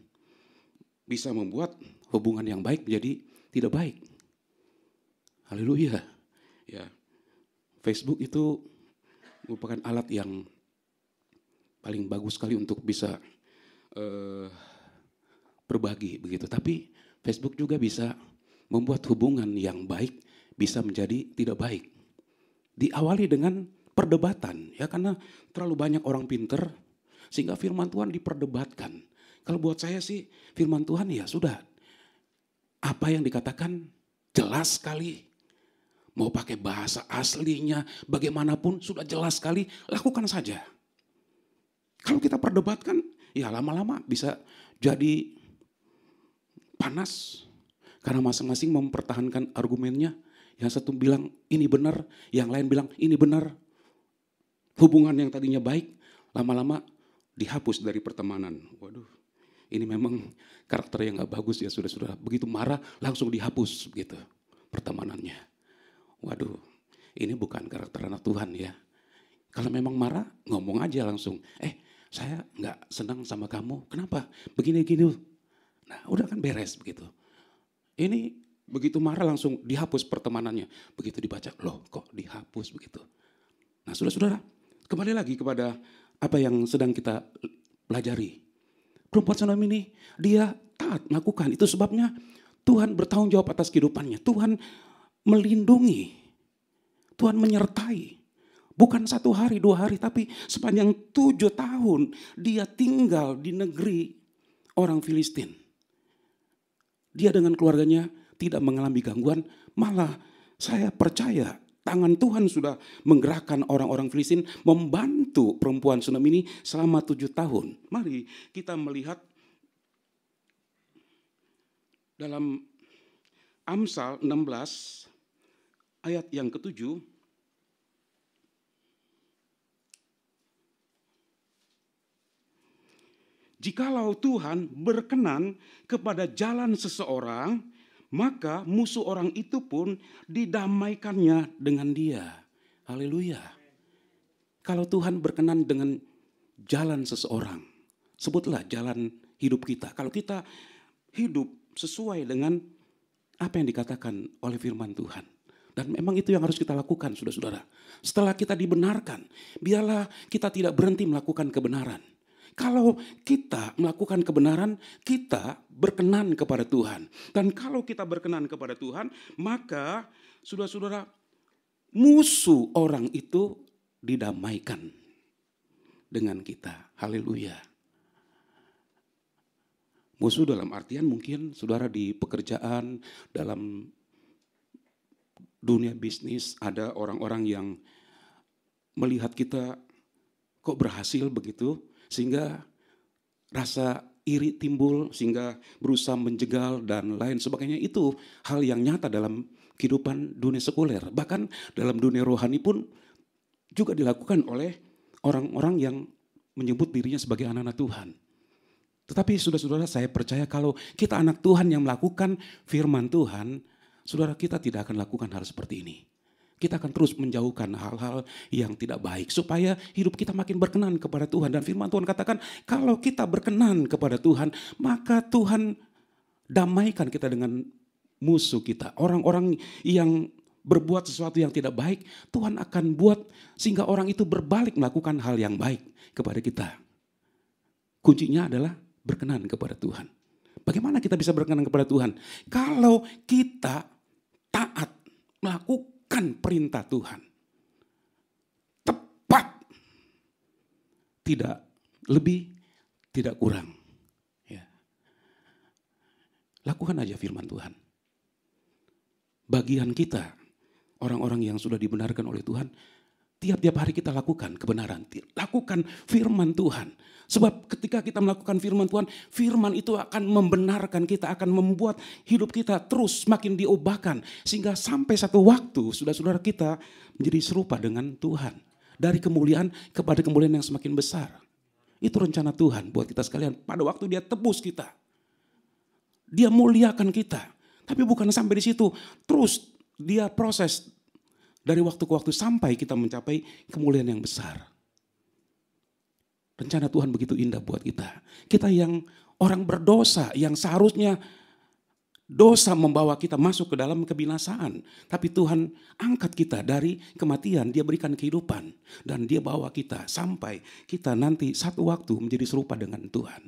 bisa membuat hubungan yang baik menjadi tidak baik. Haleluya. Ya, Facebook itu merupakan alat yang paling bagus sekali untuk bisa berbagi begitu. Tapi Facebook juga bisa membuat hubungan yang baik bisa menjadi tidak baik. Diawali dengan perdebatan, ya, karena terlalu banyak orang pinter sehingga firman Tuhan diperdebatkan. Kalau buat saya sih firman Tuhan ya sudah, apa yang dikatakan jelas sekali. Mau pakai bahasa aslinya, bagaimanapun sudah jelas sekali, lakukan saja. Kalau kita perdebatkan, ya lama-lama bisa jadi panas. Karena masing-masing mempertahankan argumennya. Yang satu bilang ini benar, yang lain bilang ini benar. Hubungan yang tadinya baik, lama-lama dihapus dari pertemanan. Waduh, ini memang karakter yang gak bagus ya saudara-saudara. Begitu marah, langsung dihapus begitu pertemanannya. Waduh, ini bukan karakter anak Tuhan ya. Kalau memang marah, ngomong aja langsung. Saya gak senang sama kamu, kenapa? Begini-gini. Nah, udah kan beres begitu. Ini begitu marah langsung dihapus pertemanannya. Begitu dibaca, loh kok dihapus begitu. Nah, saudara-saudara, kembali lagi kepada apa yang sedang kita pelajari. Perempuan Sodom ini, dia taat melakukan. Itu sebabnya Tuhan bertanggung jawab atas kehidupannya. Tuhan melindungi, Tuhan menyertai. Bukan 1 hari, 2 hari, tapi sepanjang 7 tahun dia tinggal di negeri orang Filistin. Dia dengan keluarganya tidak mengalami gangguan, malah saya percaya tangan Tuhan sudah menggerakkan orang-orang Filistin membantu perempuan Sodom ini selama 7 tahun. Mari kita melihat dalam Amsal 16 ayat yang ke-7. Jikalau Tuhan berkenan kepada jalan seseorang, maka musuh orang itu pun didamaikannya dengan dia. Haleluya. Kalau Tuhan berkenan dengan jalan seseorang, sebutlah jalan hidup kita. Kalau kita hidup sesuai dengan apa yang dikatakan oleh firman Tuhan. Dan memang itu yang harus kita lakukan, saudara-saudara. Setelah kita dibenarkan, biarlah kita tidak berhenti melakukan kebenaran. Kalau kita melakukan kebenaran, kita berkenan kepada Tuhan. Dan kalau kita berkenan kepada Tuhan, maka saudara-saudara, musuh orang itu didamaikan dengan kita. Haleluya. Musuh dalam artian mungkin saudara di pekerjaan, dalam dunia bisnis ada orang-orang yang melihat kita kok berhasil begitu, sehingga rasa iri timbul, sehingga berusaha menjegal dan lain sebagainya. Itu hal yang nyata dalam kehidupan dunia sekuler. Bahkan dalam dunia rohani pun juga dilakukan oleh orang-orang yang menyebut dirinya sebagai anak-anak Tuhan. Tetapi saudara-saudara, saya percaya kalau kita anak Tuhan yang melakukan firman Tuhan, saudara, kita tidak akan lakukan hal seperti ini. Kita akan terus menjauhkan hal-hal yang tidak baik supaya hidup kita makin berkenan kepada Tuhan. Dan firman Tuhan katakan kalau kita berkenan kepada Tuhan, maka Tuhan damaikan kita dengan musuh kita. Orang-orang yang berbuat sesuatu yang tidak baik, Tuhan akan buat sehingga orang itu berbalik melakukan hal yang baik kepada kita. Kuncinya adalah berkenan kepada Tuhan. Bagaimana kita bisa berkenan kepada Tuhan? Kalau kita taat melakukan perintah Tuhan. Tepat. Tidak lebih, tidak kurang. Ya. Lakukan aja firman Tuhan. Bagian kita, orang-orang yang sudah dibenarkan oleh Tuhan, tiap-tiap hari kita lakukan kebenaran. Lakukan firman Tuhan. Sebab ketika kita melakukan firman Tuhan, firman itu akan membenarkan kita, akan membuat hidup kita terus makin diubahkan. Sehingga sampai satu waktu, saudara-saudara, kita menjadi serupa dengan Tuhan. Dari kemuliaan kepada kemuliaan yang semakin besar. Itu rencana Tuhan buat kita sekalian. Pada waktu Dia tebus kita. Dia muliakan kita. Tapi bukan sampai di situ. Terus Dia proses dari waktu ke waktu sampai kita mencapai kemuliaan yang besar. Rencana Tuhan begitu indah buat kita. Kita yang orang berdosa, yang seharusnya dosa membawa kita masuk ke dalam kebinasaan. Tapi Tuhan angkat kita dari kematian, Dia berikan kehidupan. Dan Dia bawa kita sampai kita nanti satu waktu menjadi serupa dengan Tuhan.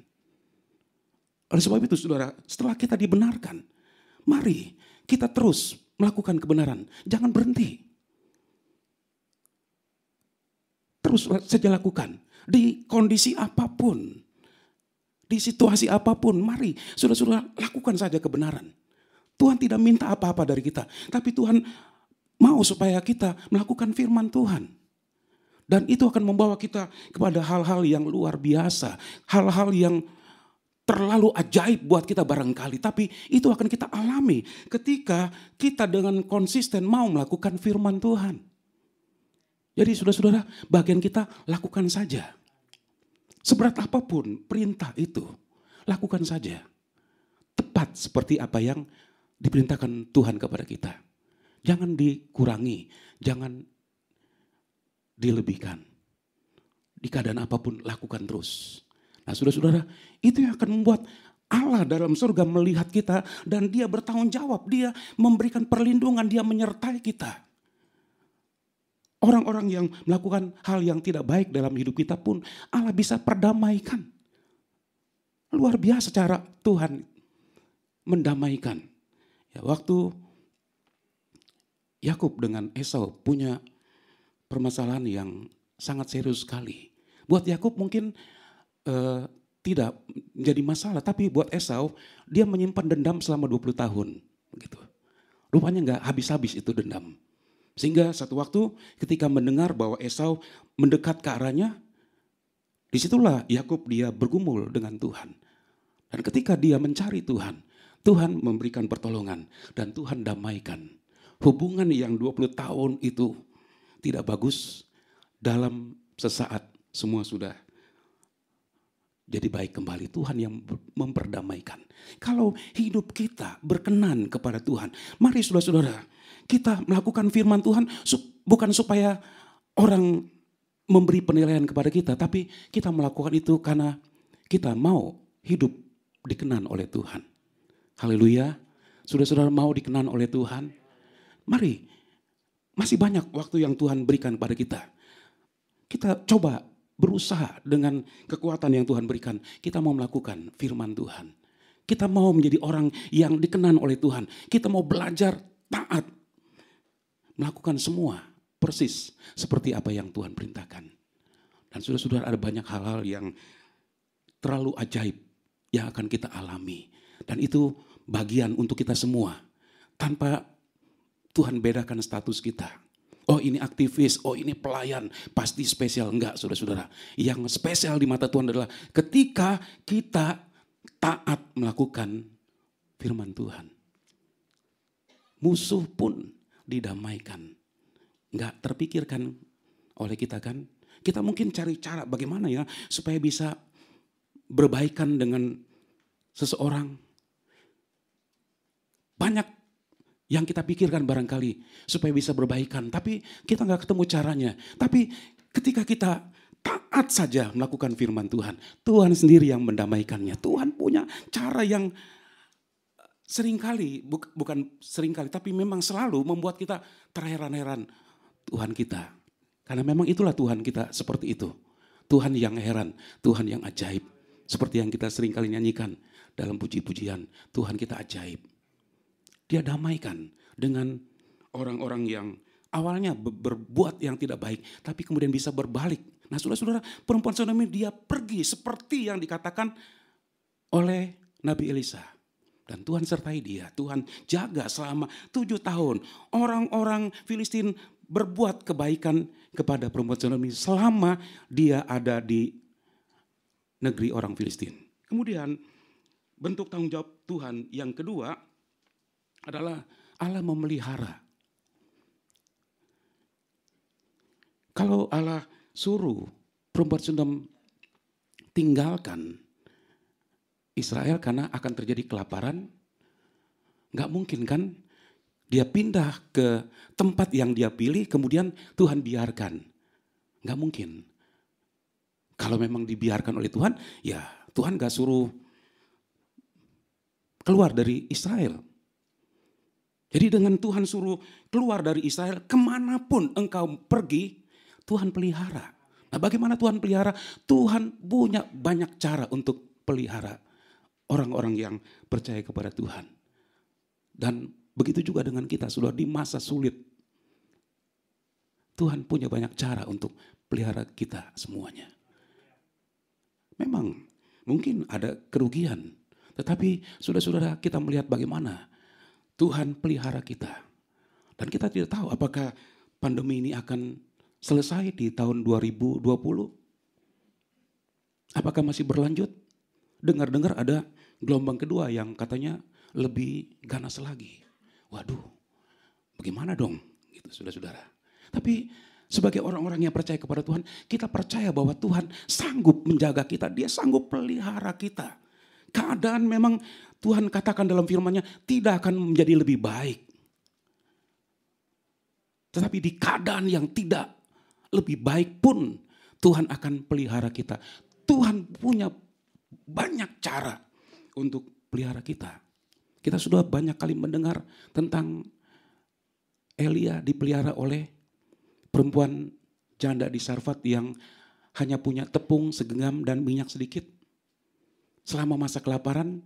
Oleh sebab itu saudara, setelah kita dibenarkan, mari kita terus melakukan kebenaran. Jangan berhenti. Terus saja lakukan. Di kondisi apapun, di situasi apapun, mari saudara-saudara lakukan saja kebenaran. Tuhan tidak minta apa-apa dari kita, tapi Tuhan mau supaya kita melakukan firman Tuhan. Dan itu akan membawa kita kepada hal-hal yang luar biasa, hal-hal yang terlalu ajaib buat kita barangkali, tapi itu akan kita alami ketika kita dengan konsisten mau melakukan firman Tuhan. Jadi saudara-saudara, bagian kita lakukan saja. Seberat apapun perintah itu, lakukan saja. Tepat seperti apa yang diperintahkan Tuhan kepada kita. Jangan dikurangi, jangan dilebihkan. Di keadaan apapun lakukan terus. Nah saudara-saudara, itu yang akan membuat Allah dalam surga melihat kita dan Dia bertanggung jawab. Dia memberikan perlindungan, Dia menyertai kita. Orang-orang yang melakukan hal yang tidak baik dalam hidup kita pun Allah bisa perdamaikan. Luar biasa cara Tuhan mendamaikan. Ya, waktu Yakub dengan Esau punya permasalahan yang sangat serius sekali. Buat Yakub mungkin tidak menjadi masalah, tapi buat Esau dia menyimpan dendam selama 20 tahun. Begitu. Rupanya nggak habis-habis itu dendam. Sehingga satu waktu ketika mendengar bahwa Esau mendekat ke arahnya, disitulah Yakub dia bergumul dengan Tuhan. Dan ketika dia mencari Tuhan, Tuhan memberikan pertolongan dan Tuhan damaikan. Hubungan yang 20 tahun itu tidak bagus, dalam sesaat semua sudah jadi baik kembali. Tuhan yang memperdamaikan. Kalau hidup kita berkenan kepada Tuhan, mari saudara-saudara, kita melakukan firman Tuhan bukan supaya orang memberi penilaian kepada kita, tapi kita melakukan itu karena kita mau hidup dikenan oleh Tuhan. Haleluya. Saudara-saudara mau dikenan oleh Tuhan? Mari, masih banyak waktu yang Tuhan berikan pada kita. Kita coba berusaha dengan kekuatan yang Tuhan berikan. Kita mau melakukan firman Tuhan. Kita mau menjadi orang yang dikenan oleh Tuhan. Kita mau belajar taat. Melakukan semua persis seperti apa yang Tuhan perintahkan. Dan saudara-saudara, ada banyak hal-hal yang terlalu ajaib yang akan kita alami. Dan itu bagian untuk kita semua. Tanpa Tuhan bedakan status kita. Oh ini aktivis, oh ini pelayan, pasti spesial. Enggak saudara-saudara. Yang spesial di mata Tuhan adalah ketika kita taat melakukan firman Tuhan. Musuh pun didamaikan. Enggak terpikirkan oleh kita kan. Kita mungkin cari cara bagaimana ya supaya bisa berbaikan dengan seseorang. Banyak yang kita pikirkan barangkali supaya bisa berbaikan. Tapi kita nggak ketemu caranya. Tapi ketika kita taat saja melakukan firman Tuhan. Tuhan sendiri yang mendamaikannya. Tuhan punya cara yang seringkali, bukan seringkali, tapi memang selalu membuat kita terheran-heran. Tuhan kita. Karena memang itulah Tuhan kita seperti itu. Tuhan yang heran, Tuhan yang ajaib. Seperti yang kita seringkali nyanyikan dalam puji-pujian. Tuhan kita ajaib. Dia damaikan dengan orang-orang yang awalnya berbuat yang tidak baik. Tapi kemudian bisa berbalik. Nah saudara-saudara, perempuan Sodom dia pergi seperti yang dikatakan oleh Nabi Elisa. Dan Tuhan sertai dia. Tuhan jaga selama 7 tahun. Orang-orang Filistin berbuat kebaikan kepada perempuan Sodom selama dia ada di negeri orang Filistin. Kemudian bentuk tanggung jawab Tuhan yang kedua adalah Allah memelihara. Kalau Allah suruh perempuan Sodom tinggalkan Israel karena akan terjadi kelaparan, nggak mungkin kan dia pindah ke tempat yang dia pilih kemudian Tuhan biarkan. Nggak mungkin. Kalau memang dibiarkan oleh Tuhan, ya Tuhan nggak suruh keluar dari Israel. Jadi dengan Tuhan suruh keluar dari Israel, kemanapun engkau pergi, Tuhan pelihara. Nah bagaimana Tuhan pelihara? Tuhan punya banyak cara untuk pelihara orang-orang yang percaya kepada Tuhan. Dan begitu juga dengan kita, sudah di masa sulit. Tuhan punya banyak cara untuk pelihara kita semuanya. Memang mungkin ada kerugian. Tetapi saudara-saudara kita melihat bagaimana Tuhan pelihara kita. Dan kita tidak tahu apakah pandemi ini akan selesai di tahun 2020. Apakah masih berlanjut? Dengar-dengar ada gelombang kedua yang katanya lebih ganas lagi. Waduh, bagaimana dong? Gitu, saudara-saudara. Tapi sebagai orang-orang yang percaya kepada Tuhan, kita percaya bahwa Tuhan sanggup menjaga kita. Dia sanggup pelihara kita. Keadaan memang Tuhan katakan dalam firman-Nya tidak akan menjadi lebih baik. Tetapi di keadaan yang tidak lebih baik pun Tuhan akan pelihara kita. Tuhan punya banyak cara untuk pelihara kita. Kita sudah banyak kali mendengar tentang Elia dipelihara oleh perempuan janda di Sarfat yang hanya punya tepung segenggam dan minyak sedikit. Selama masa kelaparan,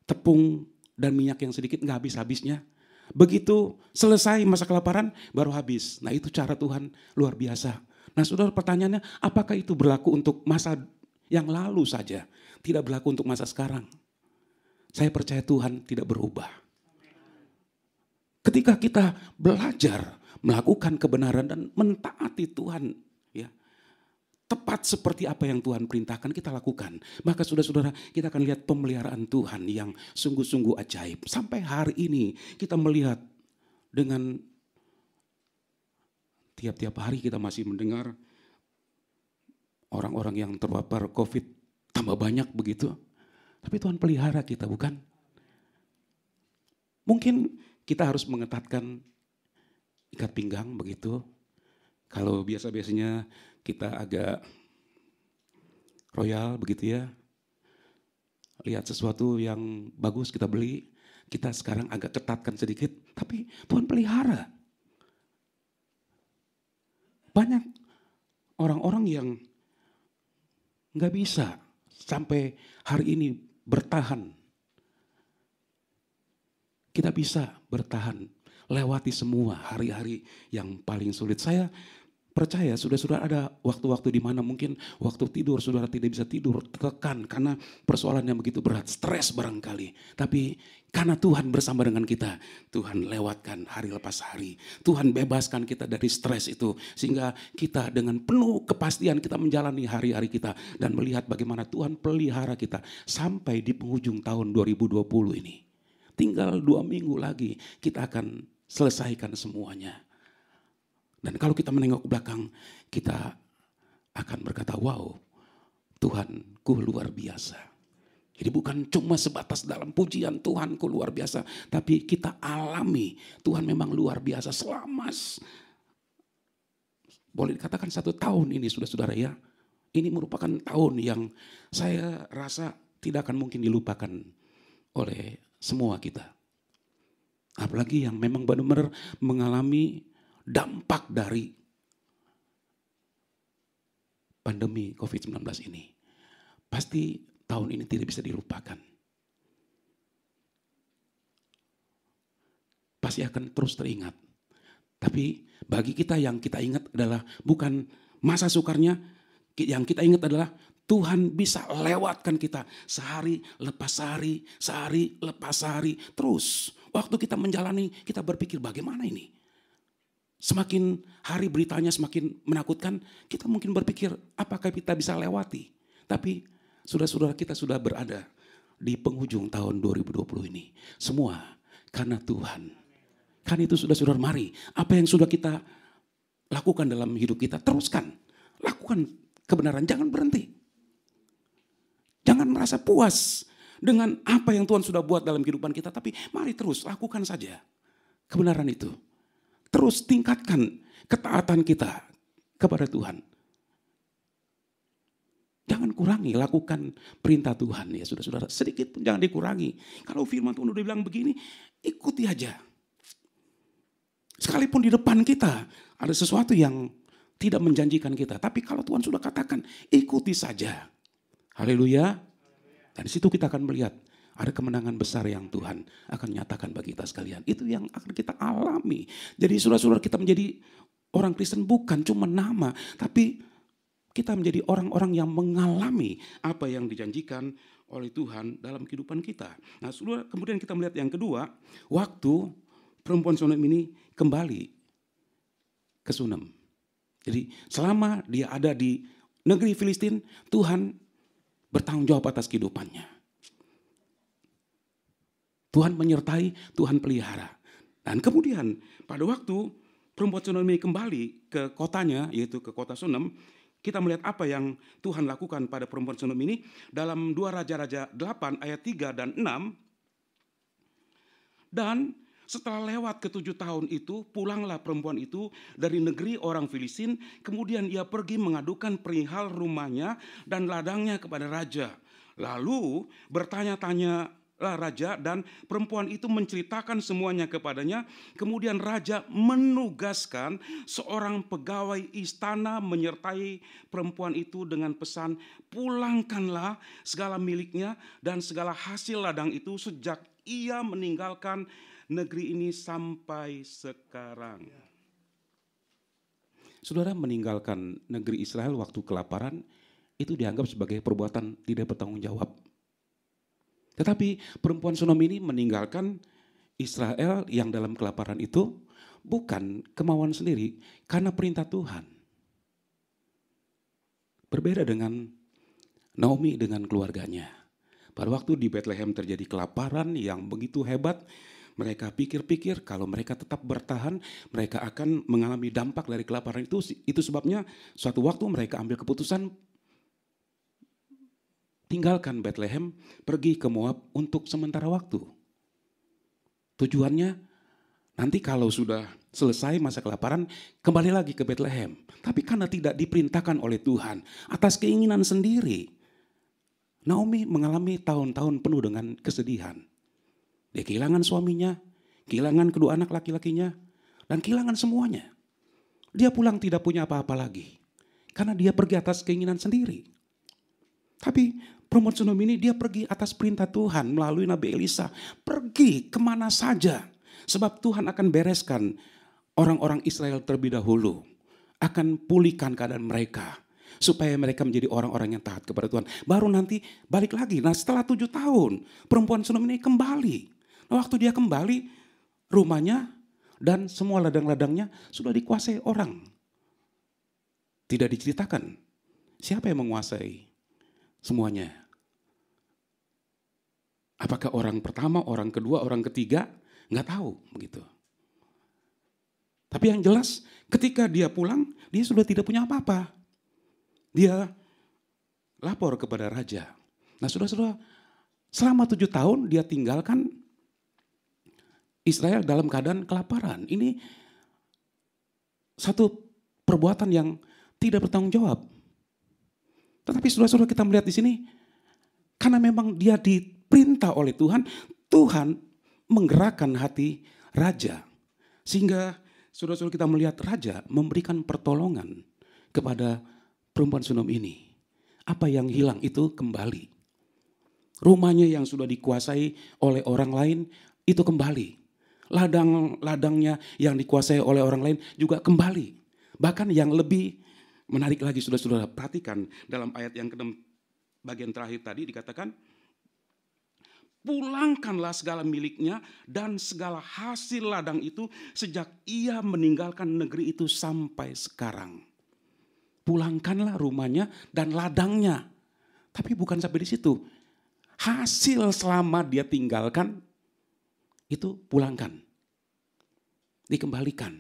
tepung dan minyak yang sedikit nggak habis-habisnya. Begitu selesai masa kelaparan, baru habis. Nah itu cara Tuhan luar biasa. Nah saudara, pertanyaannya, apakah itu berlaku untuk masa yang lalu saja? Tidak berlaku untuk masa sekarang. Saya percaya Tuhan tidak berubah. Ketika kita belajar melakukan kebenaran dan mentaati Tuhan, ya, tepat seperti apa yang Tuhan perintahkan kita lakukan. Maka saudara-saudara, kita akan lihat pemeliharaan Tuhan yang sungguh-sungguh ajaib. Sampai hari ini kita melihat dengan tiap-tiap hari kita masih mendengar orang-orang yang terpapar COVID tambah banyak begitu. Tapi Tuhan pelihara kita, bukan? Mungkin kita harus mengetatkan ikat pinggang begitu. Kalau biasa-biasanya kita agak royal begitu ya. Lihat sesuatu yang bagus kita beli, kita sekarang agak ketatkan sedikit. Tapi Tuhan pelihara. Banyak orang-orang yang gak bisa sampai hari ini bertahan. Kita bisa bertahan lewati semua hari-hari yang paling sulit. Saya percaya saudara-saudara ada waktu-waktu di mana mungkin waktu tidur saudara tidak bisa tidur, tertekan karena persoalan yang begitu berat, stres barangkali. Tapi karena Tuhan bersama dengan kita, Tuhan lewatkan hari lepas hari. Tuhan bebaskan kita dari stres itu. Sehingga kita dengan penuh kepastian kita menjalani hari-hari kita. Dan melihat bagaimana Tuhan pelihara kita sampai di penghujung tahun 2020 ini. Tinggal 2 minggu lagi kita akan selesaikan semuanya. Dan kalau kita menengok ke belakang, kita akan berkata, wow, Tuhanku luar biasa. Jadi bukan cuma sebatas dalam pujian Tuhanku luar biasa, tapi kita alami Tuhan memang luar biasa selama, boleh dikatakan 1 tahun ini saudara-saudara ya. Ini merupakan tahun yang saya rasa tidak akan mungkin dilupakan oleh semua kita. Apalagi yang memang benar-benar mengalami dampak dari pandemi COVID-19 ini. Pasti tahun ini tidak bisa dilupakan. Pasti akan terus teringat. Tapi bagi kita yang kita ingat adalah bukan masa sukarnya, yang kita ingat adalah Tuhan bisa lewatkan kita sehari lepas sehari, sehari lepas sehari. Terus waktu kita menjalani, kita berpikir bagaimana ini? Semakin hari beritanya semakin menakutkan, kita mungkin berpikir apakah kita bisa lewati. Tapi saudara-saudara kita sudah berada di penghujung tahun 2020 ini. Semua karena Tuhan. Kan itu saudara-saudara, mari apa yang sudah kita lakukan dalam hidup kita, teruskan. Lakukan kebenaran, jangan berhenti. Jangan merasa puas dengan apa yang Tuhan sudah buat dalam kehidupan kita. Tapi mari terus lakukan saja kebenaran itu. Terus tingkatkan ketaatan kita kepada Tuhan. Jangan kurangi, lakukan perintah Tuhan ya saudara-saudara. Sedikit pun jangan dikurangi. Kalau firman Tuhan udah bilang begini, ikuti aja. Sekalipun di depan kita ada sesuatu yang tidak menjanjikan kita. Tapi kalau Tuhan sudah katakan, ikuti saja. Haleluya. Dan di situ kita akan melihat ada kemenangan besar yang Tuhan akan nyatakan bagi kita sekalian. Itu yang akan kita alami. Jadi saudara-saudara, kita menjadi orang Kristen bukan cuma nama, tapi kita menjadi orang-orang yang mengalami apa yang dijanjikan oleh Tuhan dalam kehidupan kita. Nah, saudara, kemudian kita melihat yang kedua, waktu perempuan Sunem ini kembali ke Sunem. Jadi selama dia ada di negeri Filistin, Tuhan bertanggung jawab atas kehidupannya. Tuhan menyertai, Tuhan pelihara. Dan kemudian pada waktu perempuan Sunem ini kembali ke kotanya, yaitu ke kota Sunem, kita melihat apa yang Tuhan lakukan pada perempuan Sunem ini dalam 2 Raja-Raja 8 ayat 3 dan 6. Dan setelah lewat ke-7 tahun itu, pulanglah perempuan itu dari negeri orang Filistin. Kemudian ia pergi mengadukan perihal rumahnya dan ladangnya kepada raja. Lalu bertanya-tanya raja dan perempuan itu menceritakan semuanya kepadanya. Kemudian raja menugaskan seorang pegawai istana menyertai perempuan itu dengan pesan, pulangkanlah segala miliknya dan segala hasil ladang itu sejak ia meninggalkan negeri ini sampai sekarang. Saudara, meninggalkan negeri Israel waktu kelaparan itu dianggap sebagai perbuatan tidak bertanggung jawab. Tetapi perempuan Sunem ini meninggalkan Israel yang dalam kelaparan itu bukan kemauan sendiri, karena perintah Tuhan. Berbeda dengan Naomi dengan keluarganya. Pada waktu di Bethlehem terjadi kelaparan yang begitu hebat, mereka pikir-pikir kalau mereka tetap bertahan, mereka akan mengalami dampak dari kelaparan itu. Itu sebabnya suatu waktu mereka ambil keputusan tinggalkan Bethlehem, pergi ke Moab untuk sementara waktu. Tujuannya nanti kalau sudah selesai masa kelaparan, kembali lagi ke Bethlehem. Tapi karena tidak diperintahkan oleh Tuhan, atas keinginan sendiri, Naomi mengalami tahun-tahun penuh dengan kesedihan. Dia kehilangan suaminya, kehilangan kedua anak laki-lakinya, dan kehilangan semuanya. Dia pulang tidak punya apa-apa lagi, karena dia pergi atas keinginan sendiri. Tapi perempuan Sunem ini dia pergi atas perintah Tuhan melalui Nabi Elisa. Pergi kemana saja. Sebab Tuhan akan bereskan orang-orang Israel terlebih dahulu. akan pulihkan keadaan mereka. Supaya mereka menjadi orang-orang yang taat kepada Tuhan. Baru nanti balik lagi. Nah setelah 7 tahun perempuan Sunam ini kembali. Nah, waktu dia kembali rumahnya dan semua ladang-ladangnya sudah dikuasai orang. Tidak diceritakan siapa yang menguasai semuanya. Apakah orang pertama, orang kedua, orang ketiga? Nggak tahu begitu. Tapi yang jelas ketika dia pulang dia sudah tidak punya apa-apa. Dia lapor kepada raja. Nah saudara-saudara, selama 7 tahun dia tinggalkan Israel dalam keadaan kelaparan. Ini satu perbuatan yang tidak bertanggung jawab. Tetapi saudara-saudara kita melihat di sini, karena memang dia diperintah oleh Tuhan, Tuhan menggerakkan hati raja. Sehingga saudara-saudara kita melihat raja memberikan pertolongan kepada perempuan Sunam ini. Apa yang hilang itu kembali. Rumahnya yang sudah dikuasai oleh orang lain itu kembali. Ladang-ladangnya yang dikuasai oleh orang lain juga kembali. Bahkan yang lebih menarik lagi saudara-saudara, perhatikan dalam ayat yang ke-6 bagian terakhir tadi dikatakan, pulangkanlah segala miliknya dan segala hasil ladang itu sejak ia meninggalkan negeri itu sampai sekarang. Pulangkanlah rumahnya dan ladangnya. Tapi bukan sampai di situ. Hasil selama dia tinggalkan itu pulangkan. Dikembalikan.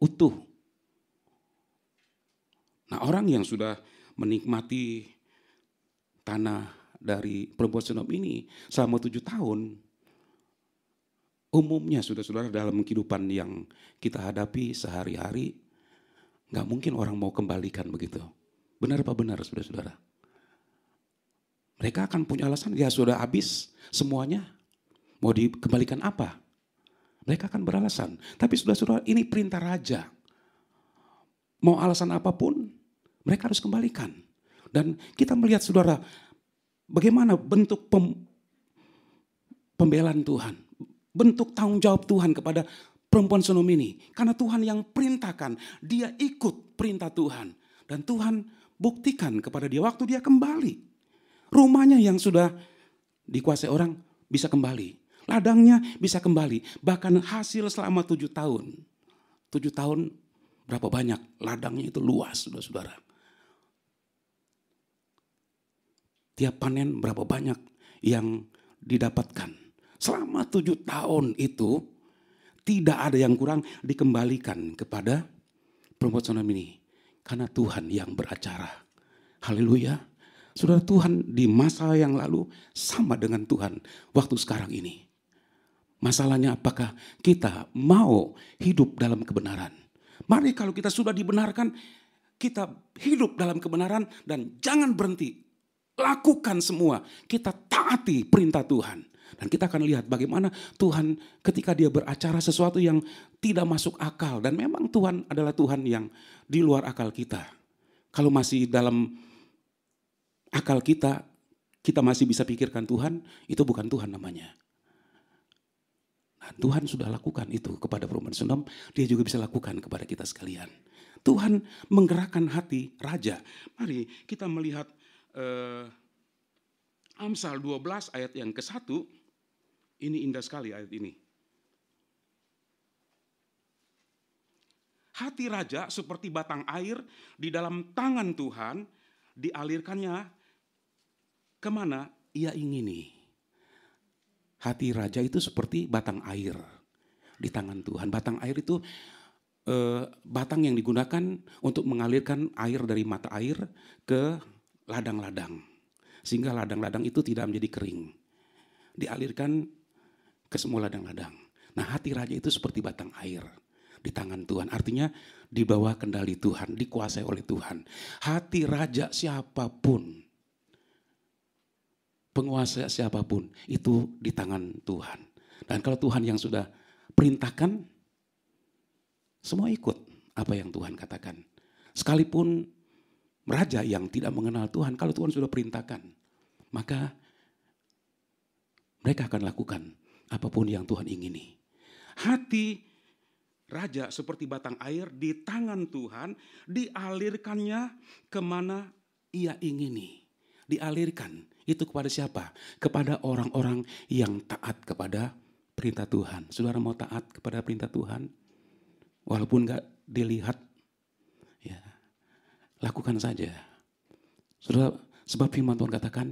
Utuh. Nah orang yang sudah menikmati tanah dari perempuan Sunam ini selama 7 tahun. Umumnya saudara-saudara dalam kehidupan yang kita hadapi sehari-hari. Gak mungkin orang mau kembalikan begitu. Benar apa benar saudara-saudara? Mereka akan punya alasan, ya sudah habis semuanya. Mau dikembalikan apa? Mereka akan beralasan. Tapi saudara-saudara ini perintah raja. Mau alasan apapun, mereka harus kembalikan. Dan kita melihat saudara, bagaimana bentuk pembelaan Tuhan. Bentuk tanggung jawab Tuhan kepada perempuan Sunam ini. Karena Tuhan yang perintahkan, dia ikut perintah Tuhan. Dan Tuhan buktikan kepada dia waktu dia kembali. Rumahnya yang sudah dikuasai orang bisa kembali. Ladangnya bisa kembali. Bahkan hasil selama 7 tahun. 7 tahun berapa banyak ladangnya itu luas saudara-saudara. Tiap panen berapa banyak yang didapatkan. Selama 7 tahun itu tidak ada yang kurang dikembalikan kepada perempuan Sunam ini. Karena Tuhan yang beracara. Haleluya. Saudara, Tuhan di masa yang lalu sama dengan Tuhan waktu sekarang ini. Masalahnya apakah kita mau hidup dalam kebenaran? Mari kalau kita sudah dibenarkan, kita hidup dalam kebenaran dan jangan berhenti. Lakukan semua. Kita taati perintah Tuhan. Dan kita akan lihat bagaimana Tuhan ketika dia beracara sesuatu yang tidak masuk akal. Dan memang Tuhan adalah Tuhan yang di luar akal kita. Kalau masih dalam akal kita masih bisa pikirkan Tuhan, itu bukan Tuhan namanya. Nah, Tuhan sudah lakukan itu kepada perempuan Sunam, dia juga bisa lakukan kepada kita sekalian. Tuhan menggerakkan hati raja. Mari kita melihat Amsal 12 ayat yang ke-1. Ini indah sekali ayat ini. Hati raja seperti batang air di dalam tangan Tuhan, dialirkannya kemana ia ingini. Hati raja itu seperti batang air di tangan Tuhan. Batang air itu batang yang digunakan untuk mengalirkan air dari mata air ke ladang-ladang. Sehingga ladang-ladang itu tidak menjadi kering. Dialirkan ke semua ladang-ladang. Nah hati raja itu seperti batang air di tangan Tuhan. Artinya di bawah kendali Tuhan, dikuasai oleh Tuhan. Hati raja siapapun, penguasa siapapun, itu di tangan Tuhan. Dan kalau Tuhan yang sudah perintahkan, semua ikut apa yang Tuhan katakan. Sekalipun raja yang tidak mengenal Tuhan, kalau Tuhan sudah perintahkan, maka mereka akan lakukan apapun yang Tuhan ingini. Hati raja seperti batang air di tangan Tuhan, dialirkannya kemana ia ingini. Dialirkan itu kepada siapa? Kepada orang-orang yang taat kepada perintah Tuhan. Saudara mau taat kepada perintah Tuhan? Walaupun gak dilihat, ya, lakukan saja. Saudara, sebab firman Tuhan katakan,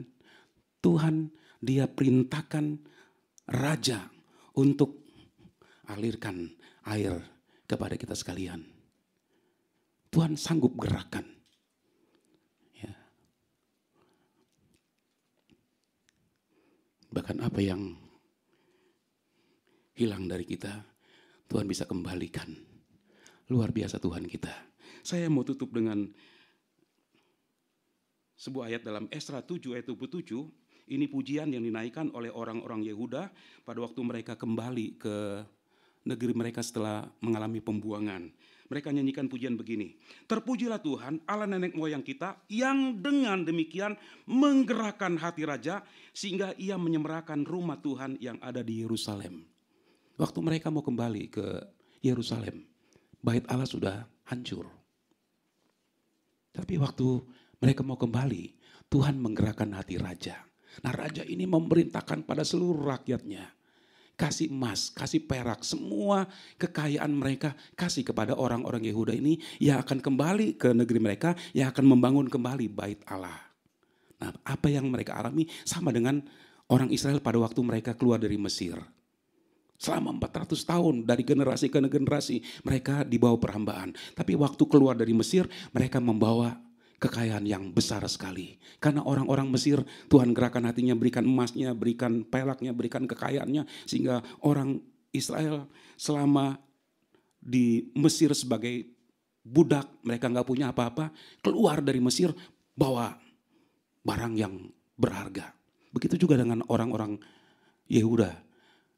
Tuhan dia perintahkan raja untuk alirkan air kepada kita sekalian. Tuhan sanggup gerakan. Ya. Bahkan apa yang hilang dari kita, Tuhan bisa kembalikan. Luar biasa Tuhan kita. Saya mau tutup dengan sebuah ayat dalam Esra 7 ayat 27. Ini pujian yang dinaikkan oleh orang-orang Yehuda pada waktu mereka kembali ke negeri mereka setelah mengalami pembuangan. Mereka nyanyikan pujian begini. Terpujilah Tuhan Allah nenek moyang kita yang dengan demikian menggerakkan hati raja sehingga ia menyemerahkan rumah Tuhan yang ada di Yerusalem. Waktu mereka mau kembali ke Yerusalem, bait Allah sudah hancur. Tapi waktu mereka mau kembali, Tuhan menggerakkan hati raja. Nah, raja ini memerintahkan pada seluruh rakyatnya. Kasih emas, kasih perak, semua kekayaan mereka kasih kepada orang-orang Yehuda ini yang akan kembali ke negeri mereka, yang akan membangun kembali bait Allah. Nah, apa yang mereka alami sama dengan orang Israel pada waktu mereka keluar dari Mesir. Selama 400 tahun dari generasi ke generasi mereka dibawa perhambaan. Tapi waktu keluar dari Mesir mereka membawa kekayaan yang besar sekali. Karena orang-orang Mesir Tuhan gerakan hatinya, berikan emasnya, berikan peraknya, berikan kekayaannya. Sehingga orang Israel selama di Mesir sebagai budak, mereka gak punya apa-apa. Keluar dari Mesir bawa barang yang berharga. Begitu juga dengan orang-orang Yehuda.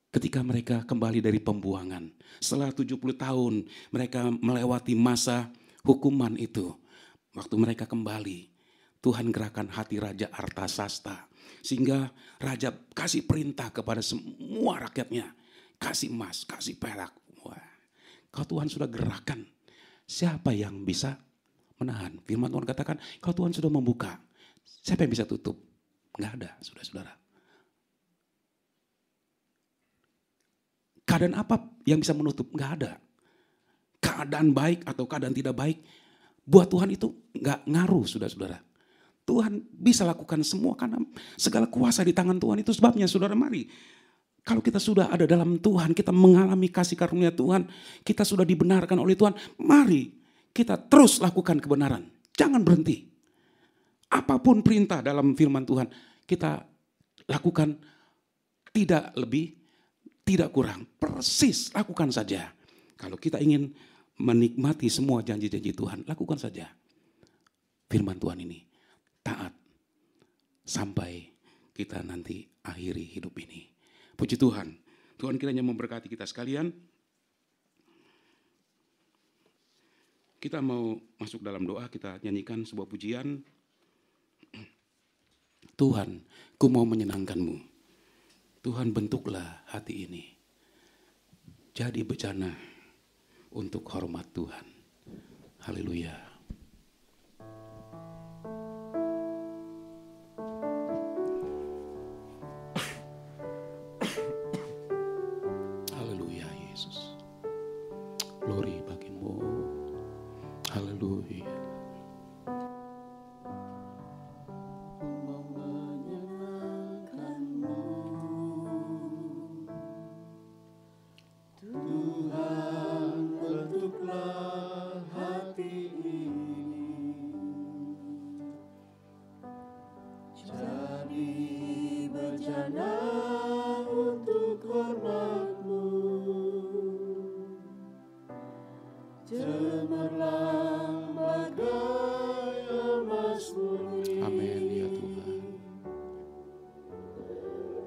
Ketika mereka kembali dari pembuangan. Setelah 70 tahun mereka melewati masa hukuman itu. Waktu mereka kembali, Tuhan gerakan hati Raja Artasasta. Sehingga Raja kasih perintah kepada semua rakyatnya. Kasih emas, kasih perak. Wah, kalau Tuhan sudah gerakan, siapa yang bisa menahan? Firman Tuhan katakan, kalau Tuhan sudah membuka, siapa yang bisa tutup? Enggak ada, saudara-saudara. Keadaan apa yang bisa menutup? Enggak ada. Keadaan baik atau keadaan tidak baik, buat Tuhan itu enggak ngaruh, saudara-saudara. Tuhan bisa lakukan semua karena segala kuasa di tangan Tuhan. Itu sebabnya, saudara, mari. Kalau kita sudah ada dalam Tuhan, kita mengalami kasih karunia Tuhan, kita sudah dibenarkan oleh Tuhan, mari kita terus lakukan kebenaran. Jangan berhenti. Apapun perintah dalam firman Tuhan, kita lakukan tidak lebih, tidak kurang. Persis lakukan saja. Kalau kita ingin menikmati semua janji-janji Tuhan, lakukan saja. Firman Tuhan ini taat sampai kita nanti akhiri hidup ini. Puji Tuhan. Tuhan kiranya memberkati kita sekalian. Kita mau masuk dalam doa, kita nyanyikan sebuah pujian. Tuhan, ku mau menyenangkan-Mu. Tuhan, bentuklah hati ini. Jadi bejana untuk hormat Tuhan. Haleluya. Haleluya Yesus. Glory bagimu. Haleluya. Amin ya Tuhan.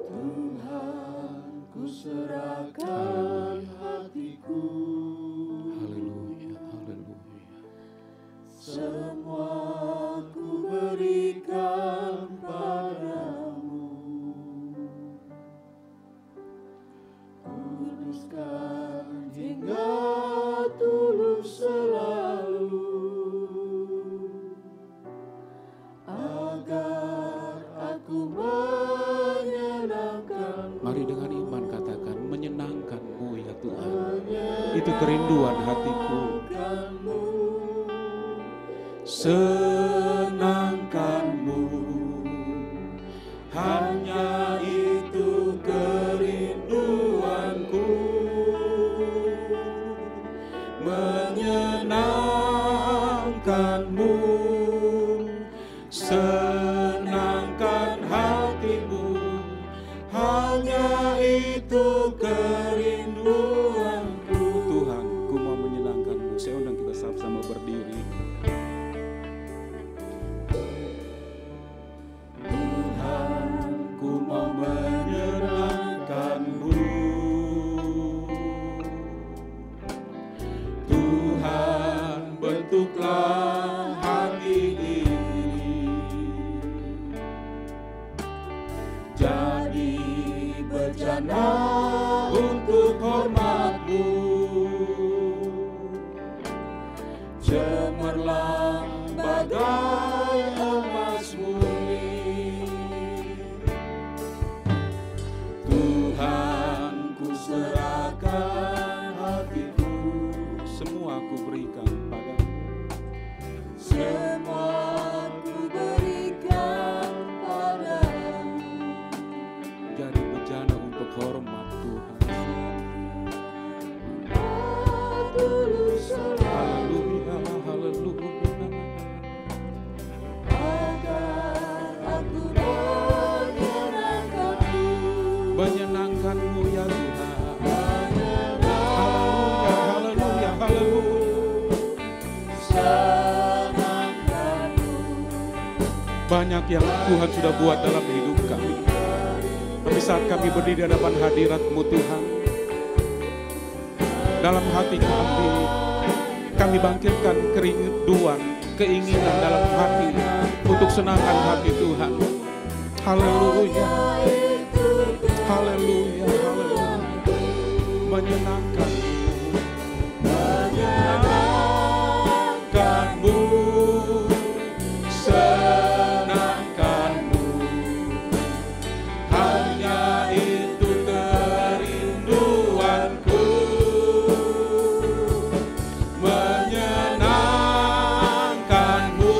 Tuhan, ku serahkan hatiku. Haleluya, haleluya. Semua ku berikan padamu. Kuduskan hingga itu kerinduan hatiku. Senangkanmu, hanya itu kerinduanku. Menyenangkanmu, senangkan hatimu, hanya itu kerinduanku. Tuhan, ku mau menyenangkanmu. Saya undang kita sama-sama berdiri. Tuhan, ku mau menyenangkanmu. Tuhan, bentuklah hati ini jadi bejana untuk hormat-Mu. Cemerlang bagai emas murni. Tuhan, ku serahkan hatiku. Semua ku berikan padamu. Semua ku berikan padamu. Jadi bejana untuk hormat Tuhan. Haleluya, haleluya. Agar aku menyenangkan-Mu ya Tuhan. Haleluya, haleluya, haleluya. Banyak yang Tuhan sudah buat dalam hidup kami. Tapi saat kami berdiri di hadapan hadirat-Mu Tuhan, dalam hati kami bangkitkan kerinduan, keinginan dalam hati untuk senangkan hati Tuhan. Haleluya, haleluya, haleluya. Menyenangkan, menyenangkan-Mu, senangkan-Mu, hanya itu kerinduanku. Menyenangkan-Mu,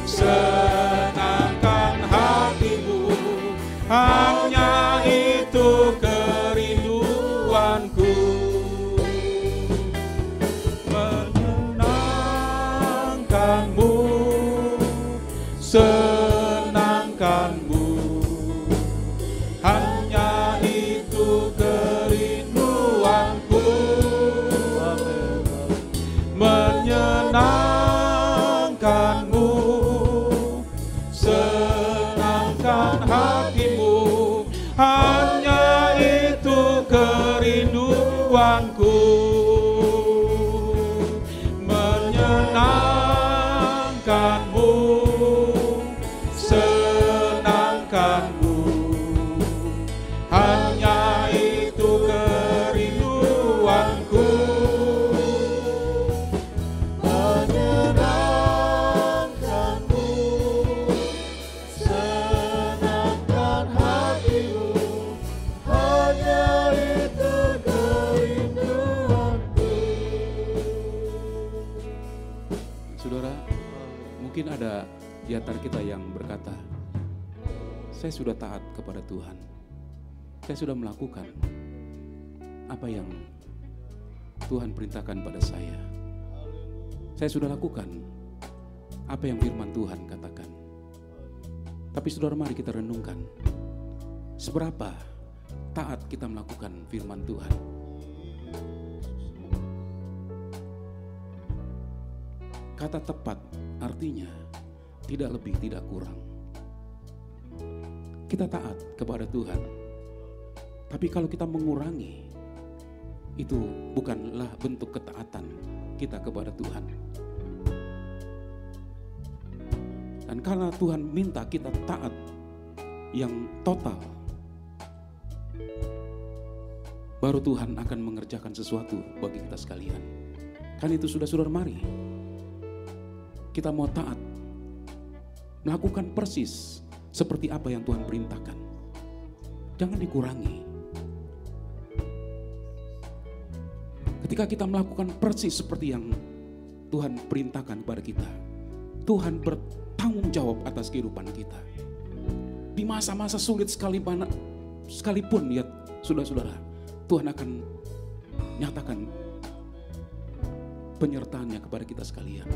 senangkan hatimu, hanya itu kerinduanku. Menyenangkan-Mu, senangkan-Mu, hanya itu kerinduanku. Menyenangkan-Mu, senangkan hatimu, hanya itu kerinduanku. Menyenangkan-Mu, senangkan-Mu, hanya itu kerinduanku. Menyenangkan-Mu, senangkan hatimu, hanya itu kerinduanku. Saudara, mungkin ada di antara kita yang berkata, saya sudah taat kepada Tuhan. Saya sudah melakukan apa yang Tuhan perintahkan pada saya. Saya sudah lakukan apa yang firman Tuhan katakan. Tapi saudara, mari kita renungkan, seberapa taat kita melakukan firman Tuhan. Kata tepat artinya tidak lebih, tidak kurang. Kita taat kepada Tuhan, tapi kalau kita mengurangi, itu bukanlah bentuk ketaatan kita kepada Tuhan. Dan karena Tuhan minta kita taat yang total, baru Tuhan akan mengerjakan sesuatu bagi kita sekalian. Kan itu sudah, saudara, mari kita mau taat, melakukan persis seperti apa yang Tuhan perintahkan. Jangan dikurangi. Ketika kita melakukan persis seperti yang Tuhan perintahkan kepada kita, Tuhan bertanggung jawab atas kehidupan kita. Di masa-masa sulit sekalipun ya saudara-saudara, Tuhan akan nyatakan penyertaannya kepada kita sekalian.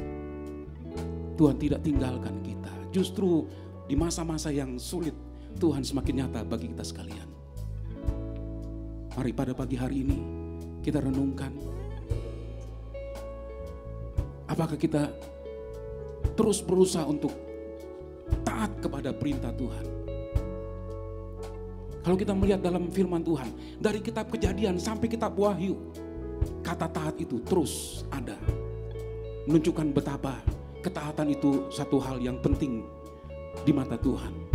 Tuhan tidak tinggalkan kita. Justru di masa-masa yang sulit, Tuhan semakin nyata bagi kita sekalian. Mari pada pagi hari ini kita renungkan, apakah kita terus berusaha untuk taat kepada perintah Tuhan. Kalau kita melihat dalam firman Tuhan, dari kitab Kejadian sampai kitab Wahyu, kata taat itu terus ada. Menunjukkan betapa ketaatan itu satu hal yang penting di mata Tuhan.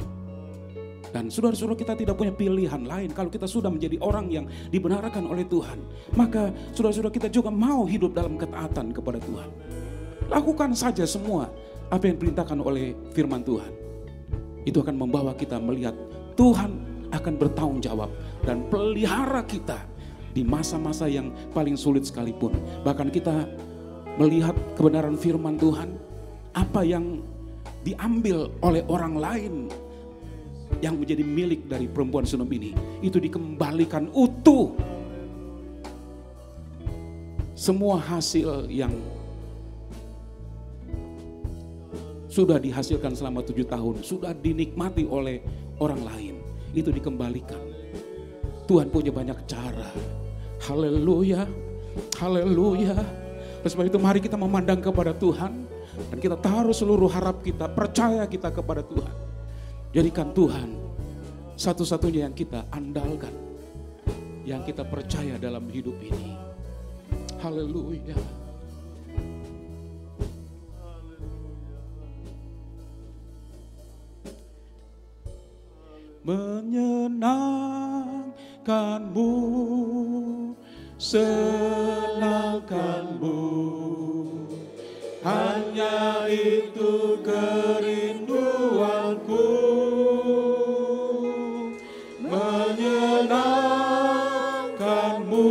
Dan saudara-saudara, kita tidak punya pilihan lain. Kalau kita sudah menjadi orang yang dibenarkan oleh Tuhan, maka saudara-saudara kita juga mau hidup dalam ketaatan kepada Tuhan. Lakukan saja semua apa yang diperintahkan oleh firman Tuhan. Itu akan membawa kita melihat Tuhan akan bertanggung jawab dan pelihara kita di masa-masa yang paling sulit sekalipun. Bahkan kita melihat kebenaran firman Tuhan, apa yang diambil oleh orang lain yang menjadi milik dari perempuan Sunem ini, itu dikembalikan utuh. Semua hasil yang sudah dihasilkan selama 7 tahun, sudah dinikmati oleh orang lain, itu dikembalikan. Tuhan punya banyak cara. Haleluya, haleluya. Oleh sebab itu mari kita memandang kepada Tuhan, dan kita taruh seluruh harap kita, percaya kita kepada Tuhan. Jadikan Tuhan satu-satunya yang kita andalkan, yang kita percaya dalam hidup ini. Haleluya. Menyenangkanmu, senangkanmu, hanya itu kerinduanku. Menyenangkanmu,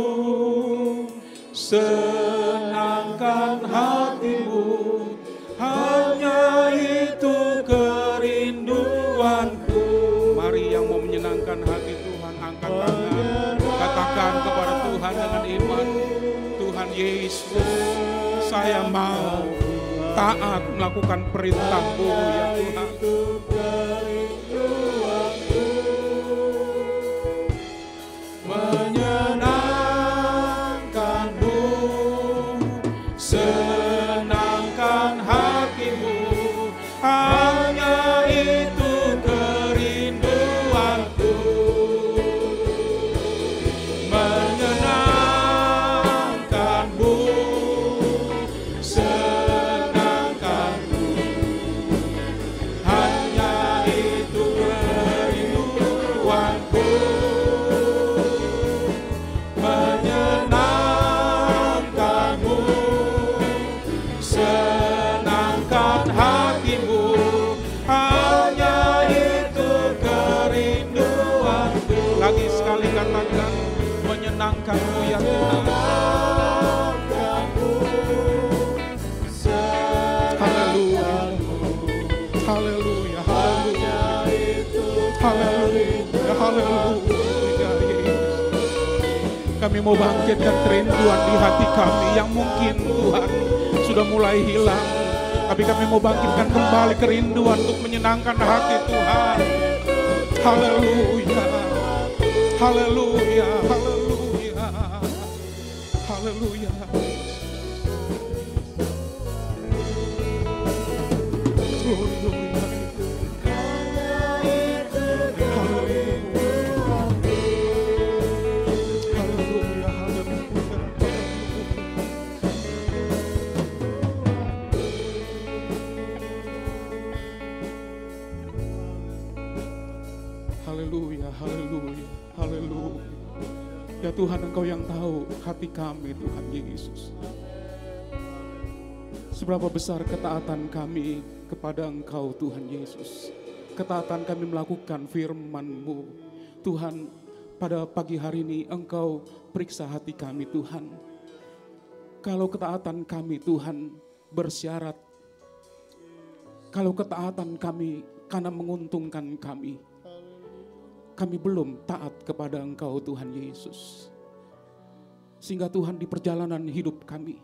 senangkan hatimu, hanya itu kerinduanku. Mari yang mau menyenangkan hati Tuhan, angkat tangan, katakan kepada Tuhan dengan iman, Tuhan Yesus, saya mau taat melakukan perintah-Mu ya Tuhan. Menyenangkanmu, senangkan hatimu, hanya itu kerinduanku. Menyenangkanmu, senangkanmu, hanya itu kerinduanku. Menyenangkanmu, senangkan hatimu, hanya itu kerinduanku. Lagi sekali katakan, menyenangkanmu ya Tuhan. Haleluya, haleluya, haleluya, haleluya, haleluya. Kami mau bangkitkan kerinduan di hati kami yang mungkin Tuhan sudah mulai hilang. Tapi kami mau bangkitkan kembali kerinduan untuk menyenangkan hati Tuhan. Haleluya, haleluya, haleluya, haleluya. Glory, glory, haleluya, haleluya, haleluya. Ya Tuhan, Engkau yang tahu hati kami Tuhan Yesus. Seberapa besar ketaatan kami kepada Engkau Tuhan Yesus. Ketaatan kami melakukan firman-Mu. Tuhan, pada pagi hari ini Engkau periksa hati kami Tuhan. Kalau ketaatan kami Tuhan bersyarat, kalau ketaatan kami karena menguntungkan kami belum taat kepada Engkau Tuhan Yesus. Sehingga Tuhan di perjalanan hidup kami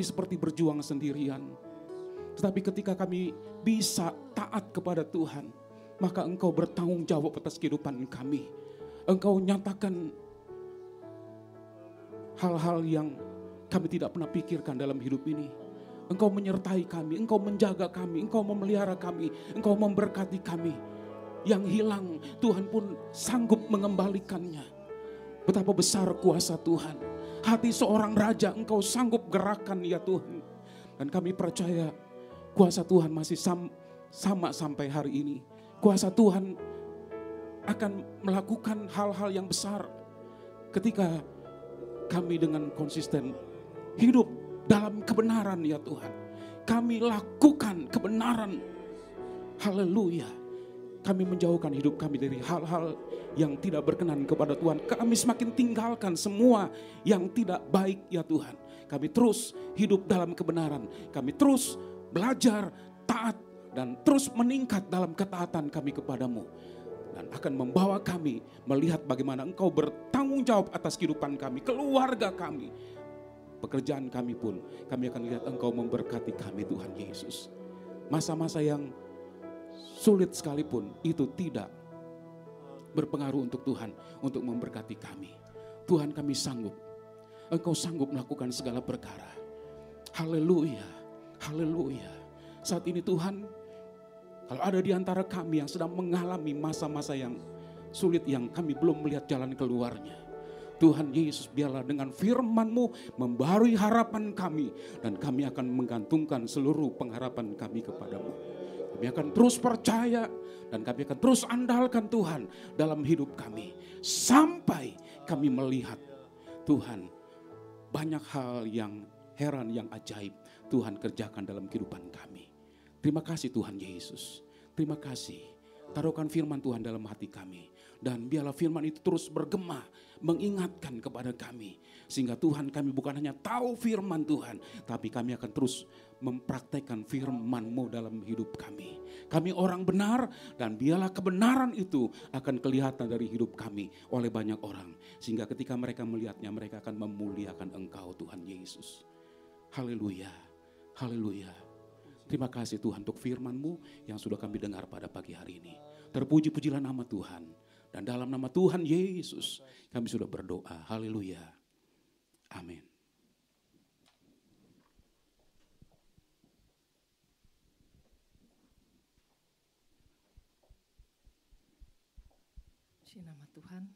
seperti berjuang sendirian. Tetapi ketika kami bisa taat kepada Tuhan, maka Engkau bertanggung jawab atas kehidupan kami. Engkau nyatakan hal-hal yang kami tidak pernah pikirkan dalam hidup ini. Engkau menyertai kami, Engkau menjaga kami, Engkau memelihara kami, Engkau memberkati kami. Yang hilang Tuhan pun sanggup mengembalikannya. Betapa besar kuasa Tuhan. Hati seorang raja Engkau sanggup gerakan ya Tuhan. Dan kami percaya kuasa Tuhan masih sama sampai hari ini. Kuasa Tuhan akan melakukan hal-hal yang besar ketika kami dengan konsisten hidup dalam kebenaran ya Tuhan. Kami lakukan kebenaran. Haleluya. Kami menjauhkan hidup kami dari hal-hal yang tidak berkenan kepada Tuhan. Kami semakin tinggalkan semua yang tidak baik ya Tuhan. Kami terus hidup dalam kebenaran. Kami terus belajar, taat, dan terus meningkat dalam ketaatan kami kepadamu. Dan akan membawa kami melihat bagaimana Engkau bertanggung jawab atas kehidupan kami, keluarga kami. Pekerjaan kami pun, kami akan lihat Engkau memberkati kami Tuhan Yesus. Masa-masa yang sulit sekalipun itu tidak berpengaruh untuk Tuhan untuk memberkati kami. Tuhan kami sanggup. Engkau sanggup melakukan segala perkara. Haleluya. Haleluya. Saat ini Tuhan, kalau ada di antara kami yang sedang mengalami masa-masa yang sulit yang kami belum melihat jalan keluarnya, Tuhan Yesus biarlah dengan firman-Mu membarui harapan kami. Dan kami akan menggantungkan seluruh pengharapan kami kepadamu. Kami akan terus percaya dan kami akan terus andalkan Tuhan dalam hidup kami. Sampai kami melihat Tuhan banyak hal yang heran, yang ajaib Tuhan kerjakan dalam kehidupan kami. Terima kasih Tuhan Yesus. Terima kasih. Taruhkan firman Tuhan dalam hati kami. Dan biarlah firman itu terus bergema mengingatkan kepada kami. Sehingga Tuhan kami bukan hanya tahu firman Tuhan, tapi kami akan terus mempraktekkan firman-Mu dalam hidup kami. Kami orang benar dan biarlah kebenaran itu akan kelihatan dari hidup kami oleh banyak orang. Sehingga ketika mereka melihatnya, mereka akan memuliakan Engkau Tuhan Yesus. Haleluya, haleluya. Terima kasih Tuhan untuk firman-Mu yang sudah kami dengar pada pagi hari ini. Terpuji-pujilah nama Tuhan. Dan dalam nama Tuhan Yesus kami sudah berdoa. Haleluya. Amin. Puji nama Tuhan.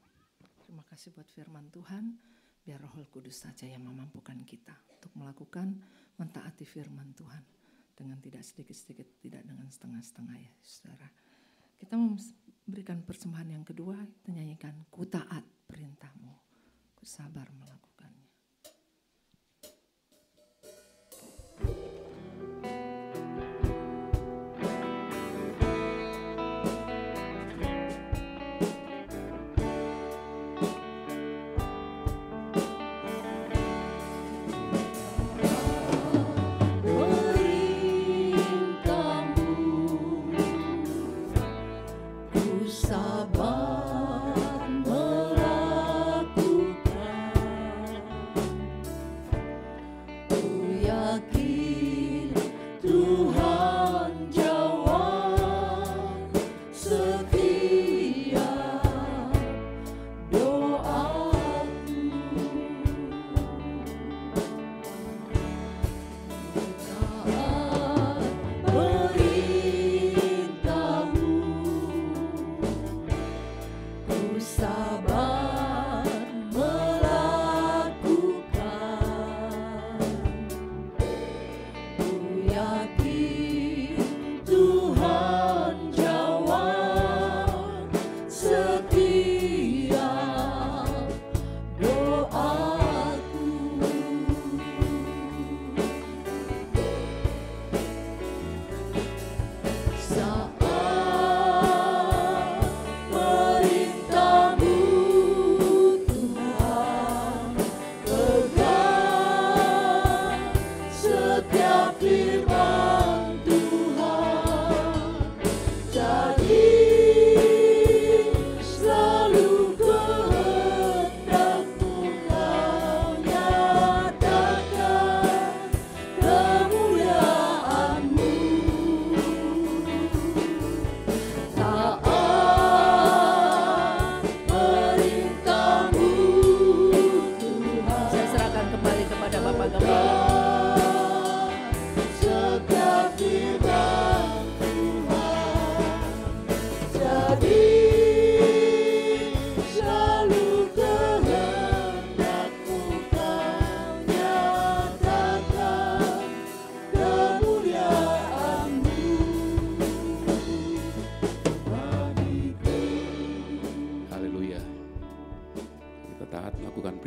Terima kasih buat firman Tuhan. Biar Roh Kudus saja yang memampukan kita untuk melakukan, mentaati firman Tuhan. Dengan tidak sedikit-sedikit, tidak dengan setengah-setengah ya saudara. Kita memberikan persembahan yang kedua, kita nyanyikan Ku taat perintah-Mu, ku sabar melakukannya. Sabar melakukan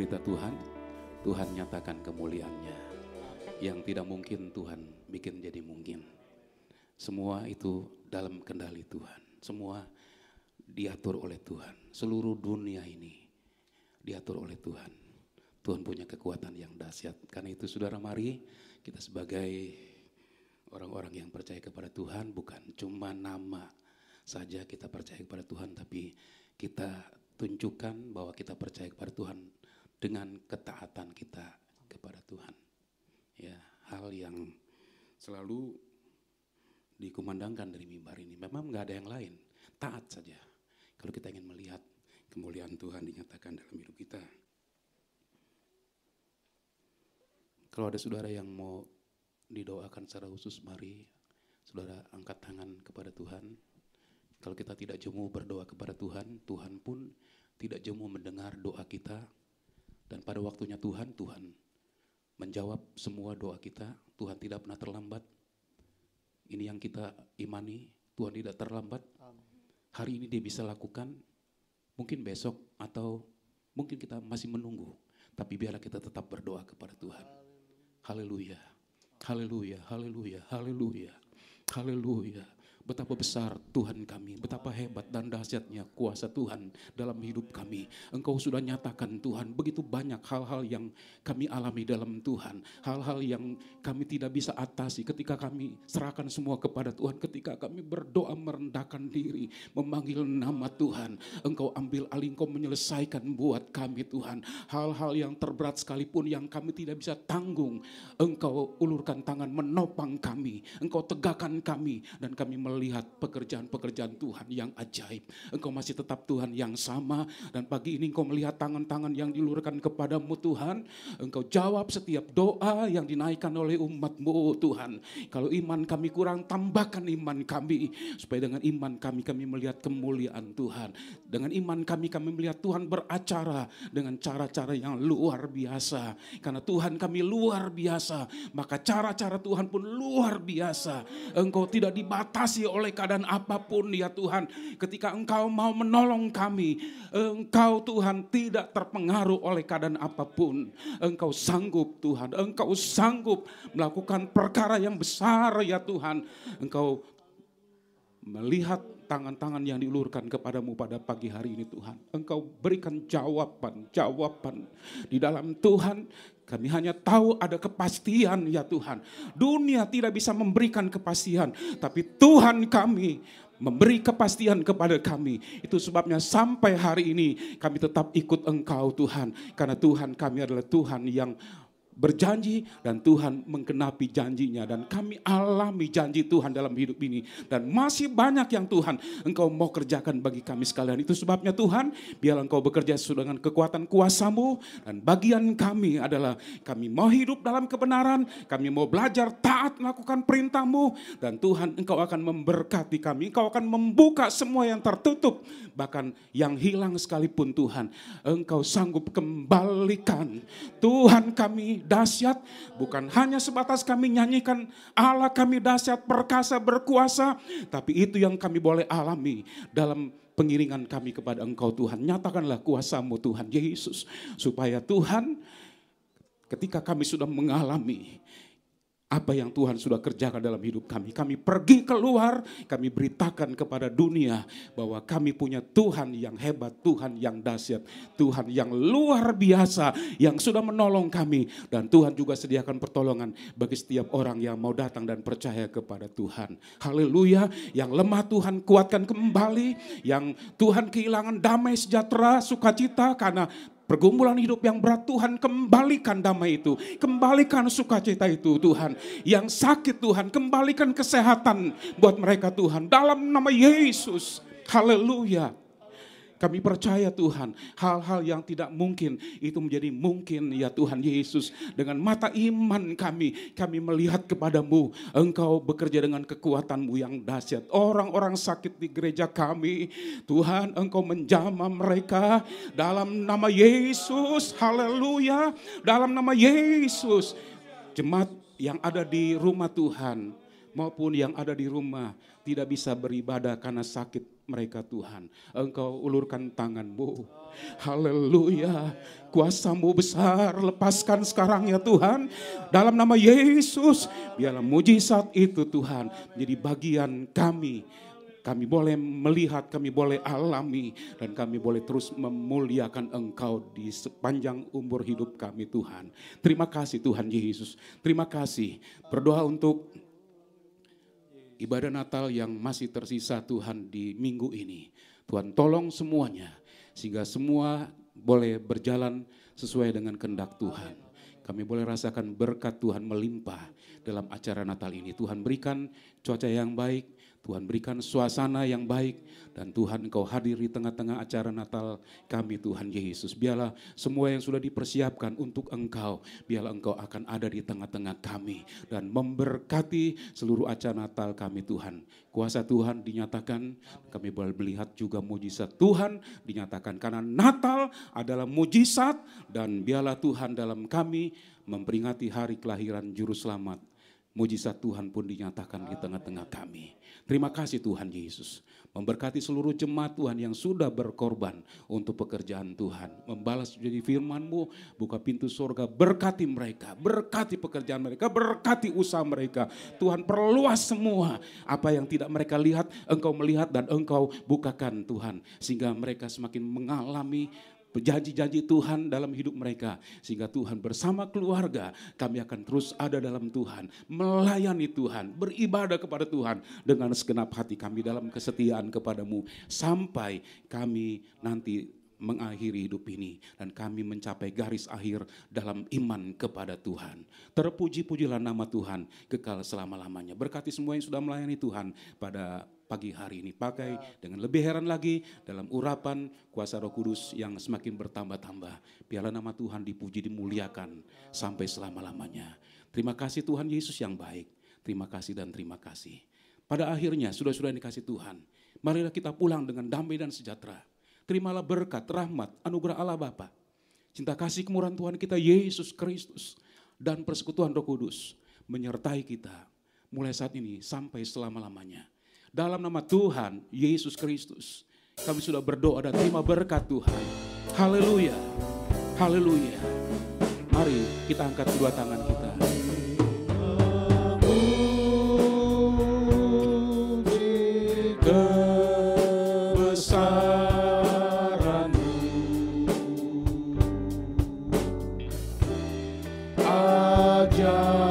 berita Tuhan, Tuhan nyatakan kemuliaannya. Yang tidak mungkin Tuhan bikin jadi mungkin. Semua itu dalam kendali Tuhan. Semua diatur oleh Tuhan. Seluruh dunia ini diatur oleh Tuhan. Tuhan punya kekuatan yang dahsyat. Karena itu saudara, mari kita sebagai orang-orang yang percaya kepada Tuhan, bukan cuma nama saja kita percaya kepada Tuhan, tapi kita tunjukkan bahwa kita percaya kepada Tuhan dengan ketaatan kita kepada Tuhan. Ya, hal yang selalu dikumandangkan dari mimbar ini. Memang nggak ada yang lain, taat saja. Kalau kita ingin melihat kemuliaan Tuhan dinyatakan dalam hidup kita. Kalau ada saudara yang mau didoakan secara khusus, mari saudara angkat tangan kepada Tuhan. Kalau kita tidak jemu berdoa kepada Tuhan, Tuhan pun tidak jemu mendengar doa kita. Dan pada waktunya Tuhan menjawab semua doa kita. Tuhan tidak pernah terlambat. Ini yang kita imani, Tuhan tidak terlambat. Hari ini dia bisa lakukan, mungkin besok atau mungkin kita masih menunggu. Tapi biarlah kita tetap berdoa kepada Tuhan. Haleluya, haleluya, haleluya, haleluya, haleluya. Betapa besar Tuhan kami, betapa hebat dan dahsyatnya kuasa Tuhan dalam hidup kami. Engkau sudah nyatakan Tuhan, begitu banyak hal-hal yang kami alami dalam Tuhan. Hal-hal yang kami tidak bisa atasi ketika kami serahkan semua kepada Tuhan. Ketika kami berdoa merendahkan diri, memanggil nama Tuhan. Engkau ambil alih, Engkau menyelesaikan buat kami Tuhan. Hal-hal yang terberat sekalipun yang kami tidak bisa tanggung, Engkau ulurkan tangan menopang kami. Engkau tegakkan kami dan kami melihat pekerjaan-pekerjaan Tuhan yang ajaib. Engkau masih tetap Tuhan yang sama. Dan pagi ini Engkau melihat tangan-tangan yang dilurkan kepadamu Tuhan. Engkau jawab setiap doa yang dinaikkan oleh umat-Mu Tuhan. Kalau iman kami kurang, tambahkan iman kami. Supaya dengan iman kami melihat kemuliaan Tuhan. Dengan iman kami melihat Tuhan beracara dengan cara-cara yang luar biasa. Karena Tuhan kami luar biasa, maka cara-cara Tuhan pun luar biasa. Engkau tidak dibatasi oleh keadaan apapun ya Tuhan. Ketika Engkau mau menolong kami, Engkau Tuhan tidak terpengaruh oleh keadaan apapun. Engkau sanggup Tuhan, Engkau sanggup melakukan perkara yang besar ya Tuhan. Engkau melihat tangan-tangan yang diulurkan kepadamu pada pagi hari ini Tuhan. Engkau berikan jawaban di dalam Tuhan. Kami hanya tahu ada kepastian ya Tuhan. Dunia tidak bisa memberikan kepastian, tapi Tuhan kami memberi kepastian kepada kami. Itu sebabnya sampai hari ini kami tetap ikut Engkau Tuhan. Karena Tuhan kami adalah Tuhan yang berjanji dan Tuhan menggenapi janjinya. Dan kami alami janji Tuhan dalam hidup ini. Dan masih banyak yang Tuhan Engkau mau kerjakan bagi kami sekalian. Itu sebabnya Tuhan, biarlah Engkau bekerja sesuai dengan kekuatan kuasa-Mu. Dan bagian kami adalah kami mau hidup dalam kebenaran. Kami mau belajar taat melakukan perintah-Mu. Dan Tuhan Engkau akan memberkati kami. Engkau akan membuka semua yang tertutup. Bahkan yang hilang sekalipun Tuhan, Engkau sanggup kembalikan. Tuhan kami dahsyat, bukan hanya sebatas kami nyanyikan Allah kami dahsyat, perkasa, berkuasa, tapi itu yang kami boleh alami dalam pengiringan kami kepada Engkau Tuhan. Nyatakanlah kuasa-Mu Tuhan Yesus, supaya Tuhan ketika kami sudah mengalami apa yang Tuhan sudah kerjakan dalam hidup kami, kami pergi keluar, kami beritakan kepada dunia bahwa kami punya Tuhan yang hebat, Tuhan yang dahsyat, Tuhan yang luar biasa, yang sudah menolong kami. Dan Tuhan juga sediakan pertolongan bagi setiap orang yang mau datang dan percaya kepada Tuhan. Haleluya, yang lemah Tuhan kuatkan kembali, yang Tuhan kehilangan damai, sejahtera, sukacita karena pergumulan hidup yang berat, Tuhan kembalikan damai itu, kembalikan sukacita itu Tuhan. Yang sakit Tuhan, kembalikan kesehatan buat mereka Tuhan. Dalam nama Yesus, haleluya. Kami percaya Tuhan, hal-hal yang tidak mungkin itu menjadi mungkin ya Tuhan Yesus. Dengan mata iman kami melihat kepadamu. Engkau bekerja dengan kekuatan-Mu yang dahsyat. Orang-orang sakit di gereja kami, Tuhan Engkau menjamah mereka dalam nama Yesus. Haleluya, dalam nama Yesus. Jemaat yang ada di rumah Tuhan, maupun yang ada di rumah tidak bisa beribadah karena sakit mereka Tuhan. Engkau ulurkan tangan-Mu. Haleluya. Kuasa-Mu besar, lepaskan sekarang ya Tuhan. Dalam nama Yesus, biarlah mujizat itu Tuhan menjadi bagian kami. Kami boleh melihat, kami boleh alami, dan kami boleh terus memuliakan Engkau di sepanjang umur hidup kami Tuhan. Terima kasih Tuhan Yesus. Terima kasih. Berdoa untuk ibadah Natal yang masih tersisa Tuhan di minggu ini. Tuhan tolong semuanya, sehingga semua boleh berjalan sesuai dengan kehendak Tuhan. Kami boleh rasakan berkat Tuhan melimpah dalam acara Natal ini. Tuhan berikan cuaca yang baik, Tuhan berikan suasana yang baik, dan Tuhan Engkau hadir di tengah-tengah acara Natal kami Tuhan Yesus. Biarlah semua yang sudah dipersiapkan untuk Engkau, biarlah Engkau akan ada di tengah-tengah kami dan memberkati seluruh acara Natal kami Tuhan. Kuasa Tuhan dinyatakan, kami boleh melihat juga mujizat Tuhan dinyatakan, karena Natal adalah mujizat, dan biarlah Tuhan dalam kami memperingati hari kelahiran Juru Selamat. Mujizat Tuhan pun dinyatakan di tengah-tengah kami. Terima kasih Tuhan Yesus. Memberkati seluruh jemaat Tuhan yang sudah berkorban untuk pekerjaan Tuhan. Membalas jadi firman-Mu, buka pintu surga, berkati mereka, berkati pekerjaan mereka, berkati usaha mereka. Tuhan perluas semua apa yang tidak mereka lihat, Engkau melihat dan Engkau bukakan Tuhan. Sehingga mereka semakin mengalami janji-janji Tuhan dalam hidup mereka. Sehingga Tuhan bersama keluarga kami akan terus ada dalam Tuhan. Melayani Tuhan, beribadah kepada Tuhan dengan segenap hati kami dalam kesetiaan kepada-Mu. Sampai kami nanti mengakhiri hidup ini dan kami mencapai garis akhir dalam iman kepada Tuhan. Terpuji-pujilah nama Tuhan kekal selama-lamanya. Berkati semua yang sudah melayani Tuhan pada pagi hari ini. Pakai dengan lebih heran lagi dalam urapan kuasa Roh Kudus yang semakin bertambah-tambah. Biarlah nama Tuhan dipuji, dimuliakan sampai selama-lamanya. Terima kasih Tuhan Yesus yang baik. Terima kasih dan terima kasih. Pada akhirnya, sudah-sudah yang dikasih Tuhan, marilah kita pulang dengan damai dan sejahtera. Terimalah berkat, rahmat, anugerah Allah Bapa, cinta kasih kemurahan Tuhan kita Yesus Kristus, dan persekutuan Roh Kudus menyertai kita mulai saat ini sampai selama-lamanya. Dalam nama Tuhan Yesus Kristus, kami sudah berdoa dan terima berkat Tuhan. Haleluya, haleluya. Mari kita angkat kedua tangan kita. Ajaib